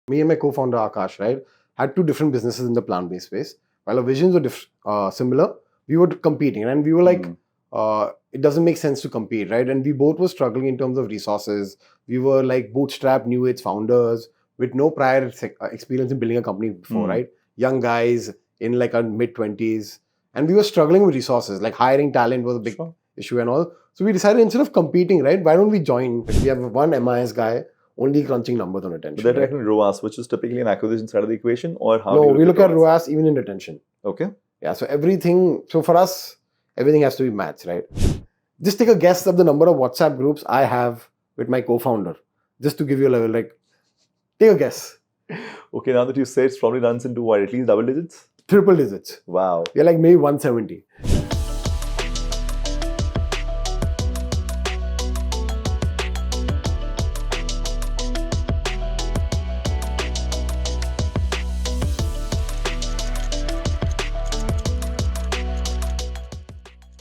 Me and my co-founder Akash, right, had two different businesses in the plant-based space. While our visions were similar, we were competing, and we were like, it doesn't make sense to compete, right? And we both were struggling in terms of resources. We were like bootstrapped, new age founders with no prior experience in building a company before, right? Young guys in like our mid-20s, and we were struggling with resources. Like hiring talent was a big issue and all. So we decided, instead of competing, right, why don't we join? We have one MIS guy only crunching numbers on retention. But they're tracking ROAS, which is typically an acquisition side of the equation, or how? No, we look at ROAS even in retention. Okay. Yeah, so everything, so for us, everything has to be matched, right? Just take a guess of the number of WhatsApp groups I have with my co-founder, just to give you a level, like, take a guess. Okay, now that you say, it probably runs into what, at least double digits? Triple digits. Wow. We're like maybe 170.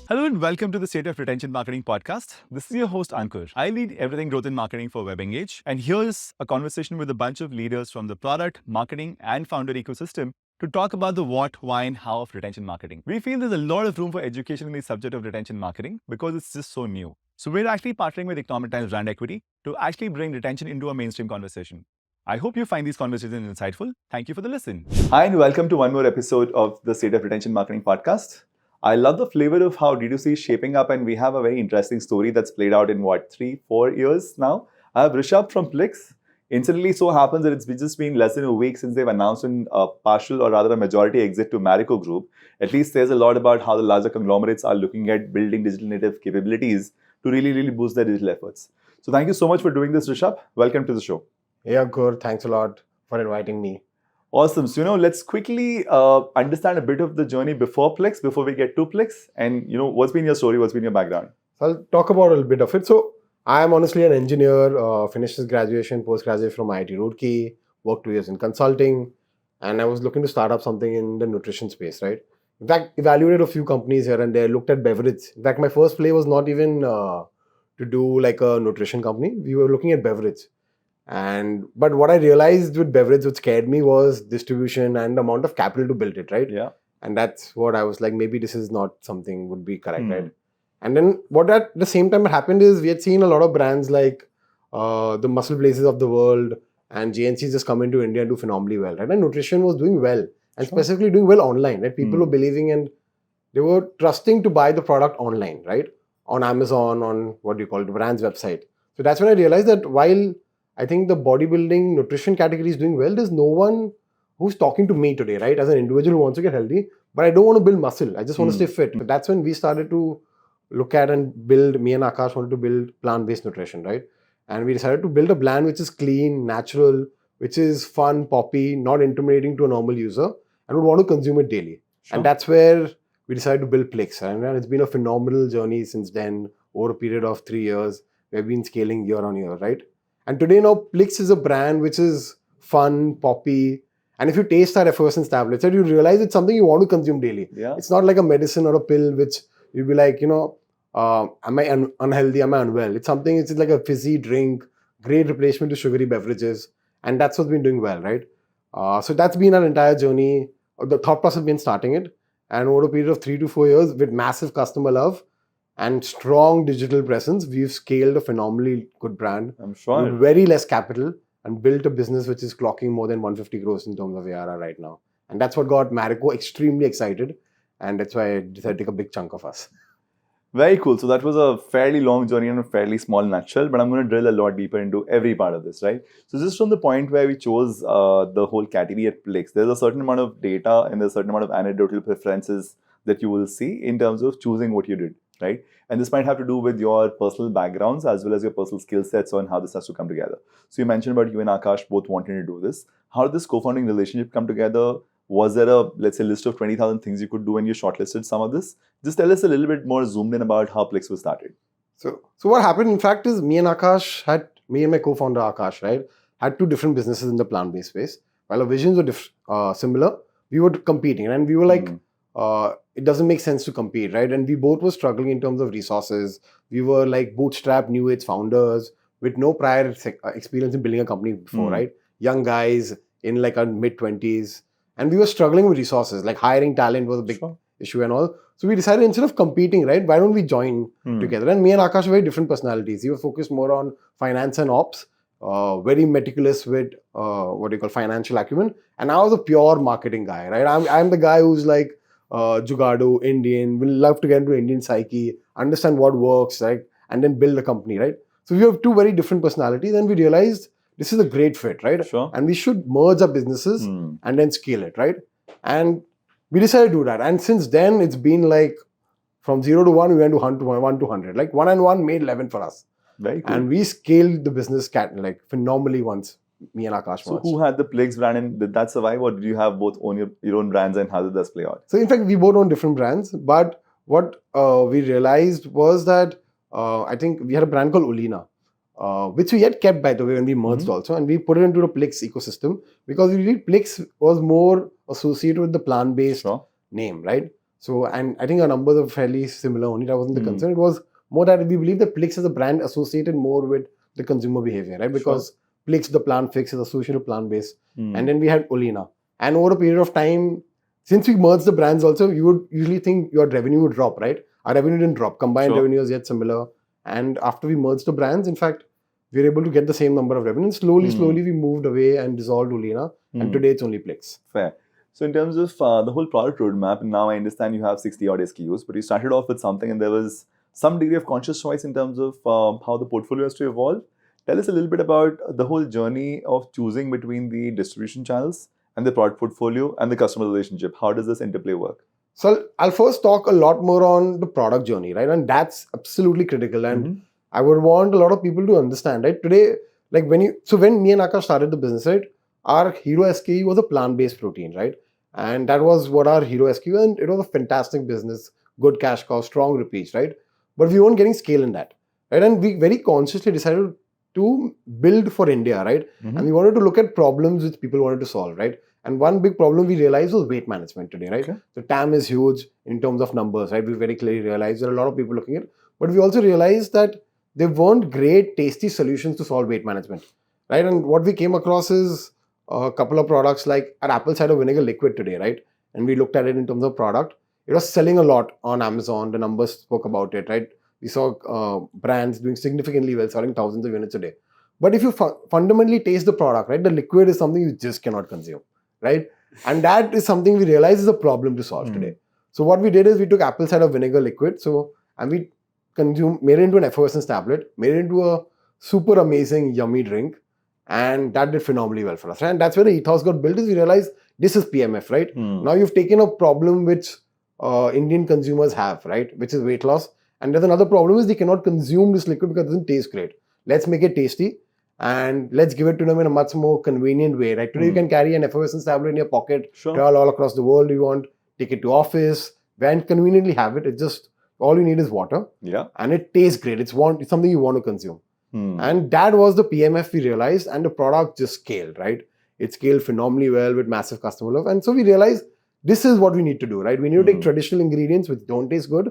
Hello and welcome to the State of Retention Marketing podcast. This is your host Ankur. I lead everything growth in marketing for WebEngage, and here's a conversation with a bunch of leaders from the product, marketing, and founder ecosystem to talk about the what, why, and how of retention marketing. We feel there's a lot of room for education in the subject of retention marketing because it's just so new. So we're actually partnering with Economic Times Brand Equity to actually bring retention into a mainstream conversation. I hope you find these conversations insightful. Thank you for the listen. Hi, and welcome to one more episode of the State of Retention Marketing podcast. I love the flavor of how D2C is shaping up, and we have a very interesting story that's played out in 3-4 years now. I have Rishubh from Plix. Incidentally, so happens that it's just been less than a week since they've announced a partial, or rather a majority exit to Marico Group. At least says a lot about how the larger conglomerates are looking at building digital native capabilities to really boost their digital efforts. So thank you so much for doing this, Rishubh. Welcome to the show. Hey, Ankur, thanks a lot for inviting me. Awesome. So, let's quickly understand a bit of the journey before Plix, before we get to Plix. And, what's been your story? What's been your background? So I'll talk about a little bit of it. So I'm honestly an engineer, finished his graduation, post-graduate from IIT Roorkee, worked 2 years in consulting, and I was looking to start up something in the nutrition space, right? In fact, evaluated a few companies here and there, looked at beverage. In fact, my first play was not even to do like a nutrition company. We were looking at beverage. But what I realized with beverage, what scared me, was distribution and the amount of capital to build it, right? Yeah. And that's what I was like, maybe this is not something would be correct, right? And then what at the same time happened is we had seen a lot of brands like the Muscle Places of the world and GNCs just come into India and do phenomenally well, right? And nutrition was doing well, and specifically doing well online, right? People were believing and they were trusting to buy the product online, right? On Amazon, on the brand's website. So that's when I realized that while I think the bodybuilding nutrition category is doing well, there's no one who's talking to me today, right? As an individual who wants to get healthy, but I don't want to build muscle. I just want to stay fit. But that's when we started to look at and build, me and Akash wanted to build plant-based nutrition, right? And we decided to build a brand which is clean, natural, which is fun, poppy, not intimidating to a normal user, and would want to consume it daily. Sure. And that's where we decided to build Plix. And it's been a phenomenal journey since then. Over a period of 3 years, we've been scaling year on year, right? And today now, Plix is a brand which is fun, poppy. And if you taste our Effervescence tablets, you realize it's something you want to consume daily. Yeah. It's not like a medicine or a pill which you'll be like, am I unhealthy? Am I unwell? It's something, it's like a fizzy drink, great replacement to sugary beverages. And that's what's been doing well, right? So that's been our entire journey. The thought process has been starting it. And over a period of 3 to 4 years, with massive customer love and strong digital presence, we've scaled a phenomenally good brand. I'm sure. With very less capital, and built a business which is clocking more than 150 crores in terms of ARR right now. And that's what got Marico extremely excited. And that's why I decided to take a big chunk of us. Very cool. So that was a fairly long journey in a fairly small nutshell, but I'm going to drill a lot deeper into every part of this, right? So just from the point where we chose the whole category at Plix, there's a certain amount of data and there's a certain amount of anecdotal preferences that you will see in terms of choosing what you did, right? And this might have to do with your personal backgrounds as well as your personal skill sets on how this has to come together. So you mentioned about you and Akash both wanting to do this. How did this co-founding relationship come together? Was there a, let's say, list of 20,000 things you could do when you shortlisted some of this? Just tell us a little bit more zoomed in about how Plix was started. So what happened, in fact, is me and my co-founder Akash, right, had two different businesses in the plant-based space. While our visions were similar, we were competing, and we were like, it doesn't make sense to compete, right? And we both were struggling in terms of resources. We were like bootstrapped, new age founders with no prior experience in building a company before, right? young guys in like our mid-20s. And we were struggling with resources, like hiring talent was a big issue and all. So we decided instead of competing, right, why don't we join together? And me and Akash are very different personalities. He was focused more on finance and ops, very meticulous with financial acumen. And I was a pure marketing guy, right? I'm the guy who's like Jugado, Indian, will love to get into Indian psyche, understand what works, right? And then build a company, right? So we have two very different personalities, and we realized this is a great fit, right? Sure. And we should merge our businesses and then scale it, right? And we decided to do that. And since then, it's been like from 0 to 1, we went to 1 to 100. Like 1 and 1 made 11 for us. Very cool. And we scaled the business like phenomenally once, me and Akash. So who had the Plix brand, and did that survive, or did you have both own your own brands, and how did that play out? So in fact, we both own different brands. But what we realized was that I think we had a brand called Olina. Which we had kept, by the way, when we merged also, and we put it into the Plix ecosystem because we believe Plix was more associated with the plant-based name, right? So, and I think our numbers are fairly similar, only that wasn't the concern. It was more that we believe that Plix as a brand associated more with the consumer behavior, right? Because Plix, the plant fix, is associated with plant-based. And then we had Olina. And over a period of time, since we merged the brands also, you would usually think your revenue would drop, right? Our revenue didn't drop. Combined revenue is yet similar. And after we merged the brands, in fact, we were able to get the same number of revenue. And slowly, we moved away and dissolved Olina. And today it's only Plix. Fair. So in terms of the whole product roadmap, now I understand you have 60 odd SKUs, but you started off with something and there was some degree of conscious choice in terms of how the portfolio has to evolve. Tell us a little bit about the whole journey of choosing between the distribution channels and the product portfolio and the customer relationship. How does this interplay work? So I'll first talk a lot more on the product journey, right? And that's absolutely critical. And I would want a lot of people to understand, right? Today, like when me and Akash started the business, right? Our hero SKU was a plant-based protein, right? And that was what our hero SKU, and it was a fantastic business, good cash cow, strong repeats, right? But we weren't getting scale in that, right? And we very consciously decided to build for India, right? And we wanted to look at problems which people wanted to solve, right? And one big problem we realized was weight management today, right? The TAM is huge in terms of numbers, right? We very clearly realized there are a lot of people looking at it. But we also realized that there weren't great, tasty solutions to solve weight management, right? And what we came across is a couple of products like our apple cider vinegar liquid today, right? And we looked at it in terms of product. It was selling a lot on Amazon. The numbers spoke about it, right? We saw brands doing significantly well, selling thousands of units a day. But if you fundamentally taste the product, right, the liquid is something you just cannot consume, right? And that is something we realize is a problem to solve today. So what we did is we took apple cider vinegar liquid, and we made it into an effervescence tablet, made it into a super amazing, yummy drink, and that did phenomenally well for us. Right? And that's where the ethos got built, is we realized this is PMF, right? Now you've taken a problem which Indian consumers have, right? Which is weight loss. And there's another problem is they cannot consume this liquid because it doesn't taste great. Let's make it tasty and let's give it to them in a much more convenient way, right? Today you can carry an effervescence tablet in your pocket, travel all across the world you want, take it to office, and conveniently have it. It's just, all you need is water. Yeah. And it tastes great. It's something you want to consume. And that was the PMF we realized, and the product just scaled, right? It scaled phenomenally well with massive customer love. And so we realized this is what we need to do, right? We need to take traditional ingredients which don't taste good,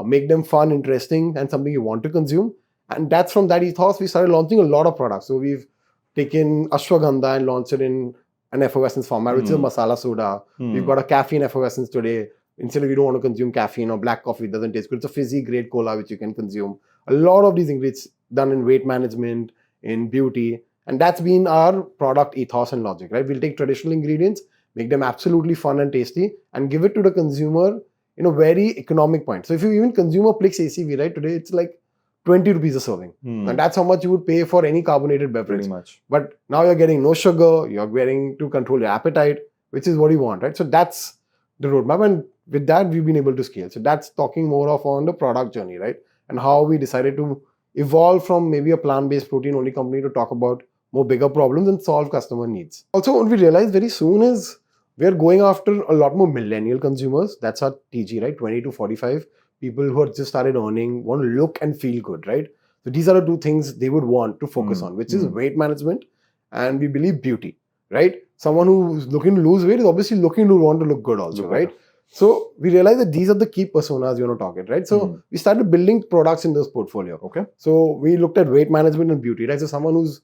make them fun, interesting, and something you want to consume. And that's from that ethos we started launching a lot of products. So we've taken ashwagandha and launched it in an effervescence format, which is a masala soda. We've got a caffeine effervescence today. Instead of you don't want to consume caffeine or black coffee, it doesn't taste good. It's a fizzy grade cola which you can consume. A lot of these ingredients done in weight management, in beauty. And that's been our product ethos and logic, right? We'll take traditional ingredients, make them absolutely fun and tasty, and give it to the consumer in a very economic point. So if you even consume a Plix ACV, right, today it's like 20 rupees a serving. And that's how much you would pay for any carbonated beverage. Pretty much. But now you're getting no sugar, you're getting to control your appetite, which is what you want, right? So that's the roadmap. And with that, we've been able to scale. So that's talking more of on the product journey, right? And how we decided to evolve from maybe a plant-based protein-only company to talk about more bigger problems and solve customer needs. Also, what we realized very soon is we're going after a lot more millennial consumers. That's our TG, right? 20 to 45. People who have just started earning, want to look and feel good, right? So these are the two things they would want to focus on, which is weight management and we believe beauty, right? Someone who's looking to lose weight is obviously looking to want to look good also, right? So we realized that these are the key personas you want to target, right? So we started building products in this portfolio. Okay. So we looked at weight management and beauty, right? So someone who's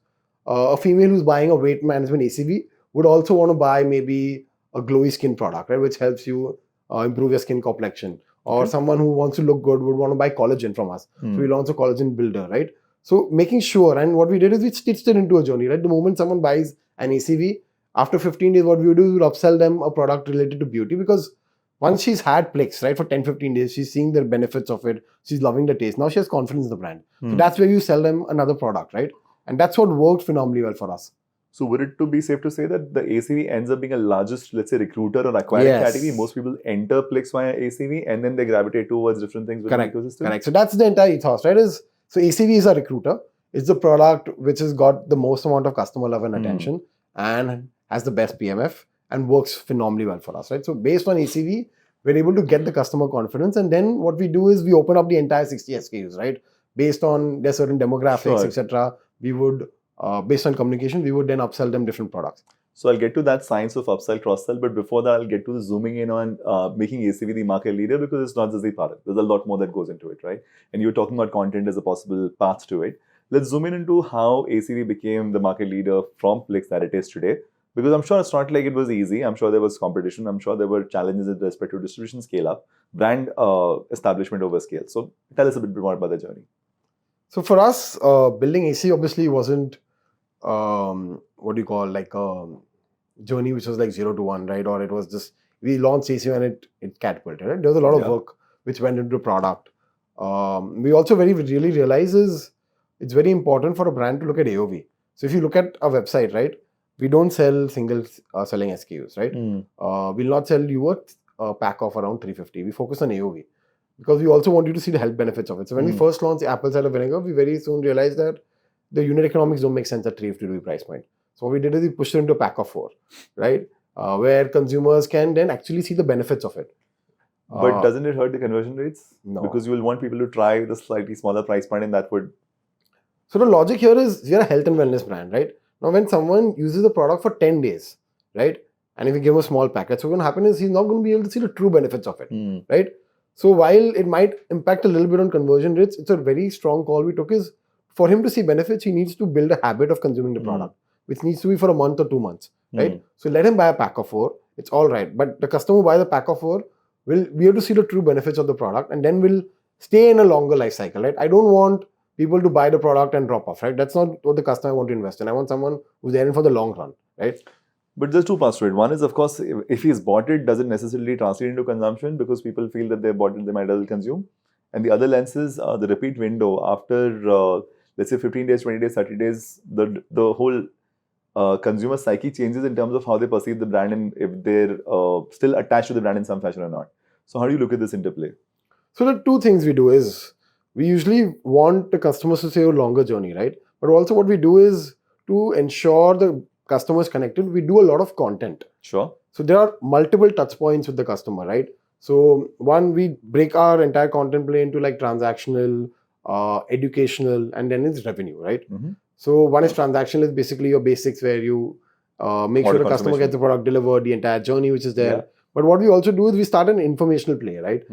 a female who's buying a weight management ACV would also want to buy maybe a glowy skin product, right, which helps you improve your skin complexion. Or someone who wants to look good would want to buy collagen from us. So we launched a collagen builder, right? So making sure, and what we did is we stitched it into a journey, right? The moment someone buys an ACV, after 15 days, what we do is we upsell them a product related to beauty, because once she's had Plix, right, for 10, 15 days, she's seeing the benefits of it. She's loving the taste. Now she has confidence in the brand. So that's where you sell them another product, right? And that's what worked phenomenally well for us. So would it be safe to say that the ACV ends up being a largest, let's say, recruiter or acquiring category? Most people enter Plix via ACV and then they gravitate towards different things within the ecosystem? Correct. So that's the entire ethos, right? So ACV is a recruiter. It's the product which has got the most amount of customer love and attention and has the best PMF and works phenomenally well for us, right? So based on ACV, we're able to get the customer confidence, and then what we do is we open up the entire 60 SKUs, right? Based on their certain demographics, etc. We would, based on communication, we would then upsell them different products. So I'll get to that science of upsell, cross-sell, but before that, I'll get to the zooming in on making ACV the market leader, because it's not just the product. There's a lot more that goes into it, right? And you're talking about content as a possible path to it. Let's zoom in into how ACV became the market leader from Plix that it is today. Because I'm sure it's not like it was easy. I'm sure there was competition. I'm sure there were challenges with respect to distribution scale up, brand establishment over scale. So tell us a bit more about the journey. So for us, building ACV obviously wasn't, what do you call, like a journey which was like 0 to 1, right? Or it was just, we launched ACV and it catapulted, right? There was a lot of work which went into the product. We also really realize is it's very important for a brand to look at AOV. So if you look at our website, right? We don't sell single selling SKUs, right? We'll not sell you a pack of around 350. We focus on AOV because we also want you to see the health benefits of it. So when we first launched the apple cider vinegar, we very soon realized that the unit economics don't make sense at 350 rupee price point. So what we did is we pushed it into a pack of 4, right? Where consumers can then actually see the benefits of it. But doesn't it hurt the conversion rates? No. Because you will want people to try the slightly smaller price point, and that would... So the logic here is we are a health and wellness brand, right? Now, when someone uses the product for 10 days, right? And if you give him a small packet, so what's going to happen is he's not going to be able to see the true benefits of it, right? So while it might impact a little bit on conversion rates, it's a very strong call we took is for him to see benefits, he needs to build a habit of consuming the product, which needs to be for a month or 2 months, right? So let him buy a pack of 4. It's all right. But the customer who buys a pack of 4 will be able to see the true benefits of the product and then will stay in a longer life cycle, right? I don't want people to buy the product and drop off, right? That's not what the customer want to invest in. I want someone who's there in for the long run, right? But there's 2 parts to it. One is, of course, if he's bought it, doesn't necessarily translate into consumption because people feel that they bought it, they might as well consume. And the other lens is the repeat window. After, let's say, 15 days, 20 days, 30 days, the whole consumer psyche changes in terms of how they perceive the brand and if they're still attached to the brand in some fashion or not. So how do you look at this interplay? So the 2 things we do is, we usually want the customers to stay a longer journey, right? But also what we do is to ensure the customer is connected, we do a lot of content. Sure. So there are multiple touch points with the customer, right? So one, we break our entire content play into like transactional, educational, and then it's revenue, right? So one is transactional, is basically your basics where you make sure the customer gets the product delivered, the entire journey which is there. But what we also do is we start an informational play, right?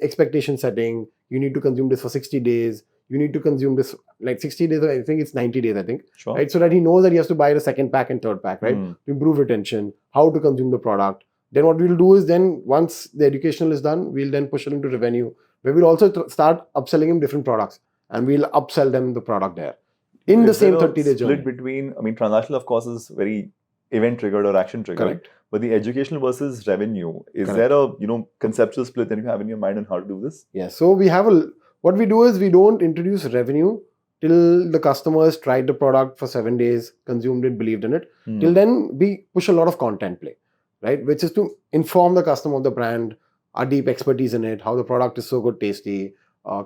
Expectation setting. You need to consume this for 60 days. You need to consume this like 60 days. I think it's 90 days, I think. Sure. Right? So that he knows that he has to buy the second pack and third pack, right? To improve retention, how to consume the product. Then what we'll do is then once the educational is done, we'll then push it into revenue, where we'll also start upselling him different products and we'll upsell them the product there in the same 30-day journey. Split between, I mean, transactional, of course, is very event triggered or action triggered. Correct. But the educational versus revenue, is there a conceptual split that you have in your mind on how to do this? Yeah. So we have what we do is we don't introduce revenue till the customers tried the product for 7 days, consumed it, believed in it. Till then, we push a lot of content play, right? Which is to inform the customer of the brand, our deep expertise in it, how the product is so good, tasty,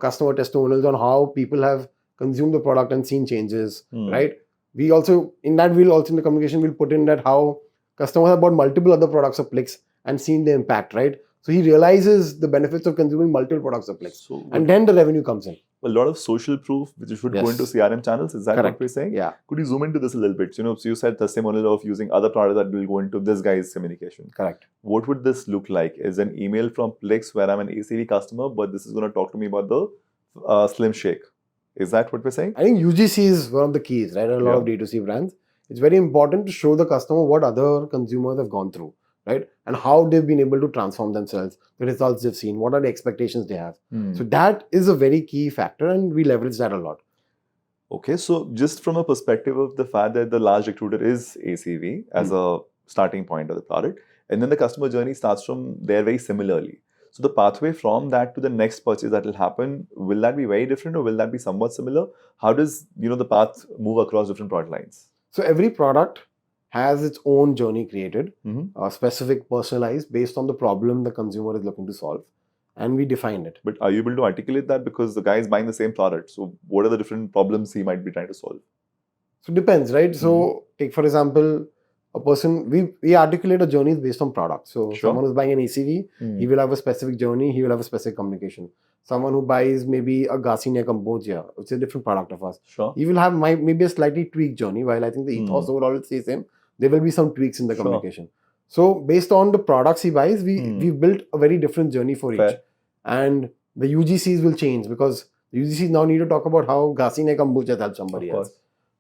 customer testimonials on how people have consumed the product and seen changes, right? We also, in the communication, we'll put in that how customers have bought multiple other products of Plix and seen the impact, right? So he realizes the benefits of consuming multiple products of Plix. And then the revenue comes in. A lot of social proof, which should go into CRM channels. Is that what we're saying? Yeah. Could you zoom into this a little bit? So you said testimonial of using other products that will go into this guy's communication. Correct. What would this look like? Is an email from Plix where I'm an ACV customer, but this is going to talk to me about the Slim Shake. Is that what we're saying? I think UGC is one of the keys, right? A lot of D2C brands. It's very important to show the customer what other consumers have gone through, right? And how they've been able to transform themselves, the results they've seen, what are the expectations they have. So that is a very key factor, and we leverage that a lot. Okay, so just from a perspective of the fact that the large recruiter is ACV as a starting point of the product, and then the customer journey starts from there very similarly. So the pathway from that to the next purchase that will happen, will that be very different or will that be somewhat similar? How does the path move across different product lines? So every product has its own journey created, specific, personalized, based on the problem the consumer is looking to solve. And we defined it. But are you able to articulate that? Because the guy is buying the same product. So what are the different problems he might be trying to solve? So it depends, right? So take, for example, a person, we articulate a journey based on product. So someone who's buying an ACV, he will have a specific journey, he will have a specific communication. Someone who buys maybe a Garcinia Cambogia, which is a different product of us, he will have maybe a slightly tweaked journey. While I think the ethos overall is the same, there will be some tweaks in the communication. So based on the products he buys, we've built a very different journey for each. And the UGCs will change because the UGCs now need to talk about how Garcinia Cambogia helps somebody else.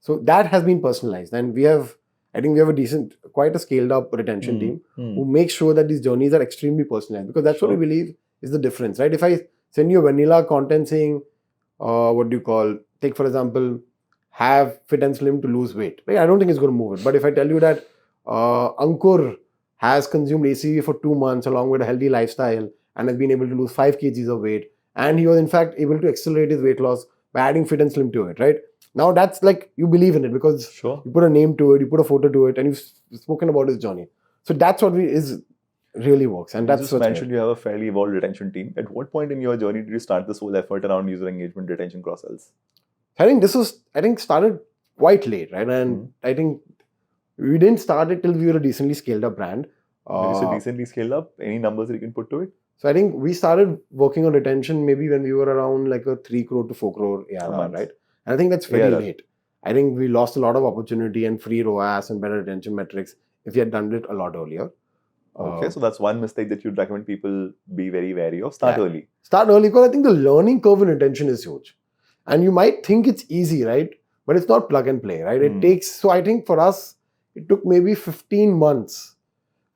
So that has been personalized, and I think we have quite a scaled up retention team who make sure that these journeys are extremely personalized, because that's what we believe is the difference, right? If I send you a vanilla content saying, take for example, have fit and slim to lose weight, right? I don't think it's going to move it. But if I tell you that Ankur has consumed ACV for 2 months along with a healthy lifestyle and has been able to lose 5 kgs of weight, and he was in fact able to accelerate his weight loss by adding fit and slim to it, right? Now that's like, you believe in it because you put a name to it, you put a photo to it, and you've spoken about his journey. So that's what really works. And that's you mentioned you have a fairly evolved retention team. At what point in your journey did you start this whole effort around user engagement, retention, cross-sells? I think started quite late, right? And I think we didn't start it till we were a decently scaled up brand. When you say decently scaled up, any numbers that you can put to it? So I think we started working on retention maybe when we were around like a 3 crore to 4 crore ARR, right? And I think that's very late. I think we lost a lot of opportunity and free ROAS and better retention metrics if we had done it a lot earlier. Okay, so that's one mistake that you'd recommend people be very wary of. Start early. Start early, because I think the learning curve in retention is huge. And you might think it's easy, right? But it's not plug and play, right? It takes, so I think for us, it took maybe 15 months,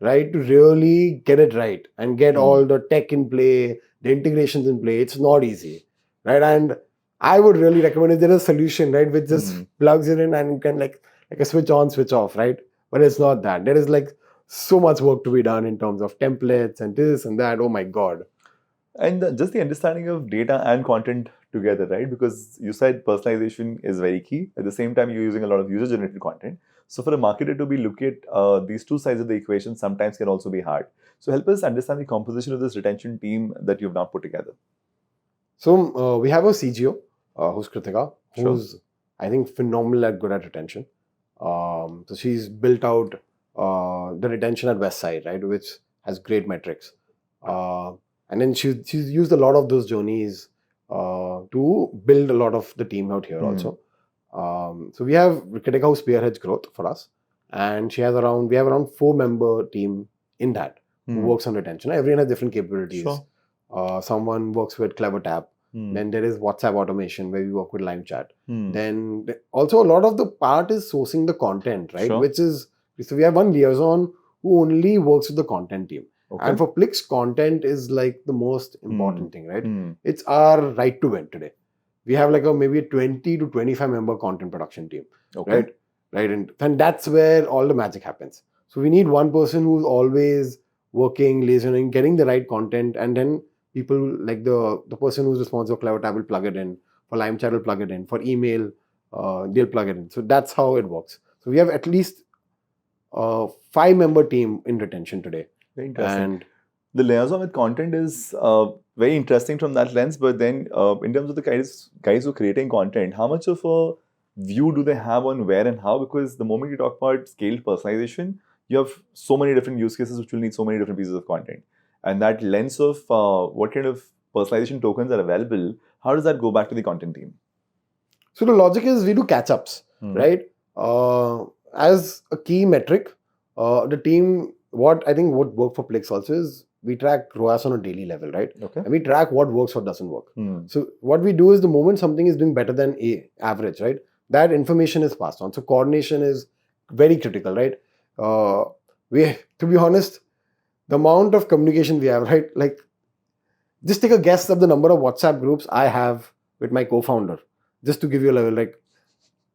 right, to really get it right and get all the tech in play, the integrations in play. It's not easy, right? And I would really recommend if there is a solution, right, which just plugs it in and you can like a switch on, switch off, right? But it's not that. There is like so much work to be done in terms of templates and this and that. Oh my God. And just the understanding of data and content together, right? Because you said personalization is very key. At the same time, you're using a lot of user-generated content. So for a marketer to be look at these two sides of the equation sometimes can also be hard. So help us understand the composition of this retention team that you've now put together. So we have a CGO, who's Kritika, who's I think phenomenal at good at retention. So she's built out the retention at Westside, right, which has great metrics. And then she's used a lot of those journeys to build a lot of the team out here also. So we have Kritika who spearheads growth for us, and we have around 4-member team in that who works on retention. Everyone has different capabilities. Someone works with CleverTap. Then there is WhatsApp automation where we work with live chat. Then also a lot of the part is sourcing the content, right? So we have one liaison who only works with the content team. And for Plix, content is like the most important thing, right? It's our right to win today. We have like maybe a 20 to 25 member content production team, right? And that's where all the magic happens. So we need one person who's always working, liaising, getting the right content, and then people like the person who's responsible for CleverTab will plug it in, for Lime Chat will plug it in, for email, they'll plug it in. So that's how it works. So we have at least a 5-member team in retention today. Very interesting. And the liaison with content is very interesting from that lens. But then in terms of the guys who are creating content, how much of a view do they have on where and how? Because the moment you talk about scaled personalization, you have so many different use cases which will need so many different pieces of content. And that lens of what kind of personalization tokens are available, how does that go back to the content team? So the logic is we do catch-ups, right? As a key metric, the team, what worked for Plix also is we track ROAS on a daily level, right? Okay. And we track what works, what doesn't work. Hmm. So what we do is the moment something is doing better than average, right? That information is passed on. So coordination is very critical, right? To be honest, the amount of communication we have, right? Like, just take a guess of the number of WhatsApp groups I have with my co-founder, just to give you a level. Like,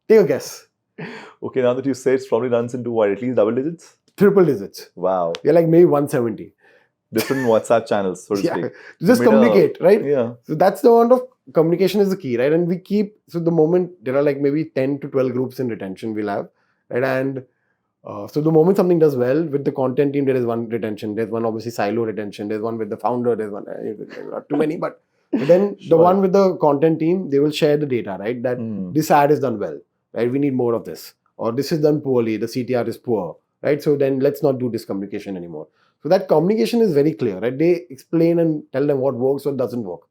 take a guess. Okay, now that you say it probably runs into what, at least double digits? Triple digits. Wow. We're like maybe 170. Different WhatsApp channels, so to speak. Just communicate, right? Yeah. So that's the amount of communication is the key, right? And we keep, so the moment there are like maybe 10 to 12 groups in retention we'll have, right? And so the moment something does well with the content team, there is one retention, there's one obviously silo retention, there's one with the founder, there's one, not too many, but then the one with the content team, they will share the data, right? That this ad is done well, right? We need more of this. Or this is done poorly, the CTR is poor, right? So then let's not do this communication anymore. So that communication is very clear, right? They explain and tell them what works or doesn't work.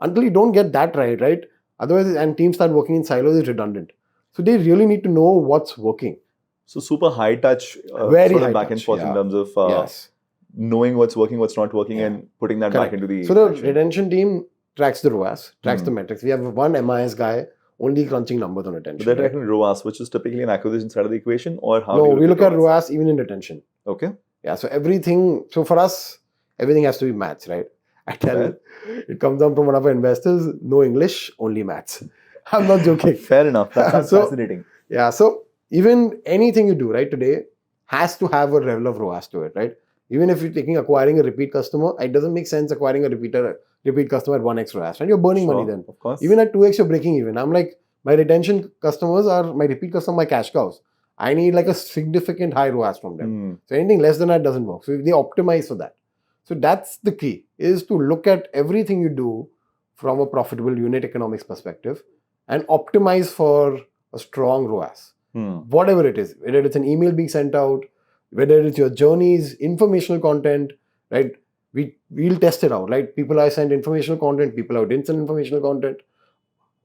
Until you don't get that right? Otherwise, and teams start working in silos, it's redundant. So they really need to know what's working. So super high touch, very sort of high back and touch, forth in terms of knowing what's working, what's not working, and putting that back into the. So the retention team tracks the ROAS, tracks the metrics. We have one MIS guy only crunching numbers on retention. But they're tracking ROAS, which is typically an acquisition side of the equation, or how? No, we look at ROAS even in retention. Okay. Yeah, so everything. So for us, everything has to be maths, right? I tell it comes down from one of our investors. No English, only maths. I'm not joking. Fair enough. That's fascinating. Yeah, so even anything you do right today has to have a level of ROAS to it, right? Even if you're acquiring a repeat customer, it doesn't make sense acquiring a repeat customer at 1x ROAS, and you're burning money then. Of course. Even at 2x, you're breaking even. I'm like, my retention customers are my repeat customer, my cash cows. I need like a significant high ROAS from them. So anything less than that doesn't work. So they optimize for that. So that's the key, is to look at everything you do from a profitable unit economics perspective and optimize for a strong ROAS. Whatever it is, whether it's an email being sent out, whether it's your journeys, informational content, right? We'll test it out, right? People are sent informational content, people are didn't send informational content.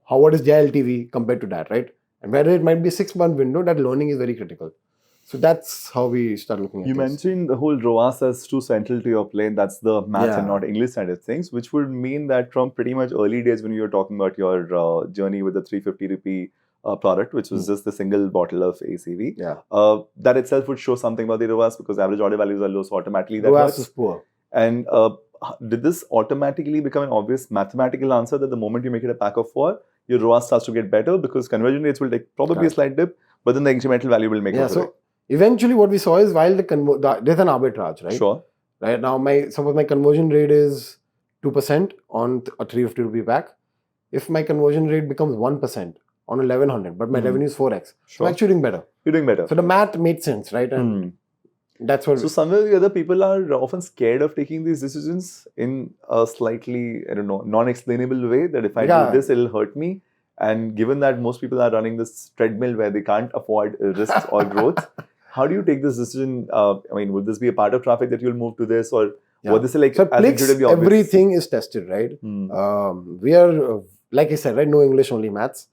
What is their LTV compared to that, right? And whether it might be a 6-month window, that learning is very critical. So that's how we start looking at You mentioned the whole ROAS as too central to your play. That's the math and not English side of things, which would mean that from pretty much early days when you were talking about your journey with the 350 rupee product, which was just the single bottle of ACV, that itself would show something about the ROAS because average order values are low, so automatically that ROAS is poor. And did this automatically become an obvious mathematical answer that the moment you make it a pack of 4, your ROAS starts to get better because conversion rates will take probably a slight dip, but then the incremental value will make up for it. Eventually what we saw is while there's an arbitrage, right? Sure. Right now, suppose my conversion rate is 2% on a 350 rupee pack. If my conversion rate becomes 1% on 1100, but my revenue is 4x, so I'm actually doing better. You're doing better. So the math made sense, right? And that's what. So somewhere or the other, people are often scared of taking these decisions in a slightly, non-explainable way. That if I do this, it'll hurt me. And given that most people are running this treadmill where they can't afford risks or growth, how do you take this decision? Would this be a part of traffic that you'll move to this, or would this like? So Plix, everything is tested, right? We are, like I said, right? No English, only maths.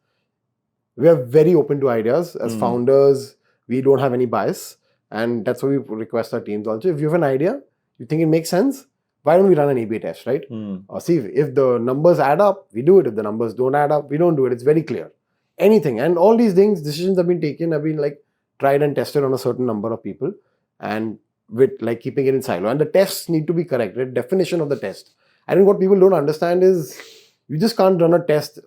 We are very open to ideas. As founders, we don't have any bias. And that's why we request our teams also. If you have an idea, you think it makes sense, why don't we run an A/B test, right? Or see if the numbers add up, we do it. If the numbers don't add up, we don't do it. It's very clear. Anything. And all these things, decisions have been taken, have been like tried and tested on a certain number of people, and with like keeping it in silo. And the tests need to be correct, right? Definition of the test. I think what people don't understand is you just can't run a test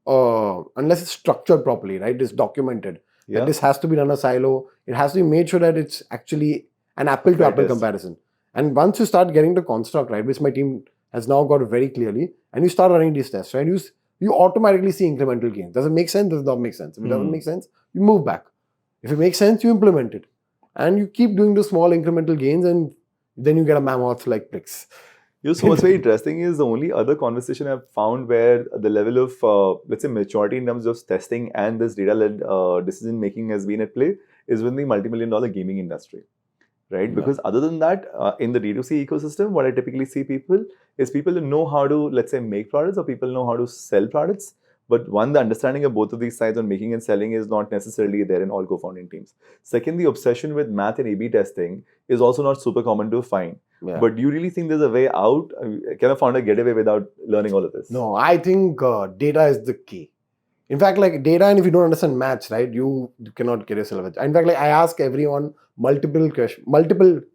unless it's structured properly, right? It's documented. That this has to be run a silo. It has to be made sure that it's actually an apple-to-apple comparison. And once you start getting the construct, right, which my team has now got very clearly, and you start running these tests, right, you automatically see incremental gains. Does it make sense? Does it not make sense? If it doesn't make sense, you move back. If it makes sense, you implement it. And you keep doing the small incremental gains, and then you get a mammoth like Plix. So what's very interesting is the only other conversation I've found where the level of, let's say, maturity in terms of testing and this data-led decision making has been at play is within the multi-million-dollar gaming industry, right? Because other than that, in the D2C ecosystem, what I typically see people is people who know how to, let's say, make products, or people know how to sell products, But one, the understanding of both of these sides on making and selling is not necessarily there in all co-founding teams. Second, the obsession with math and A/B testing is also not super common to find. Yeah. But do you really think there's a way out? Can a founder get away without learning all of this? No, I think data is the key. In fact, like data, and if you don't understand maths, right, you cannot get yourself a job. In fact, like I ask everyone multiple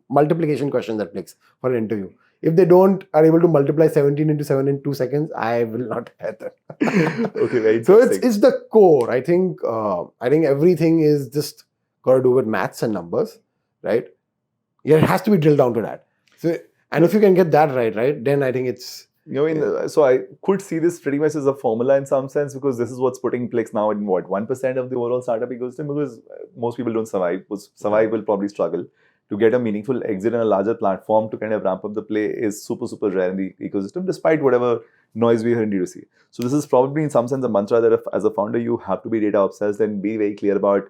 multiplication questions at Plix for an interview. If they don't are able to multiply 17 into 7 in 2 seconds, I will not hire them. Okay, very So interesting. it's the core. I think everything is just got to do with maths and numbers, right? Yeah, it has to be drilled down to that. So, and if you can get that right, then I think it's So I could see this pretty much as a formula in some sense, because this is what's putting Plix now in what, 1% of the overall startup ecosystem, because most people don't survive. Survive will probably struggle. To get a meaningful exit in a larger platform to kind of ramp up the play is super, super rare in the ecosystem, despite whatever noise we hear in D2C. So this is probably in some sense a mantra that as a founder, you have to be data obsessed and be very clear about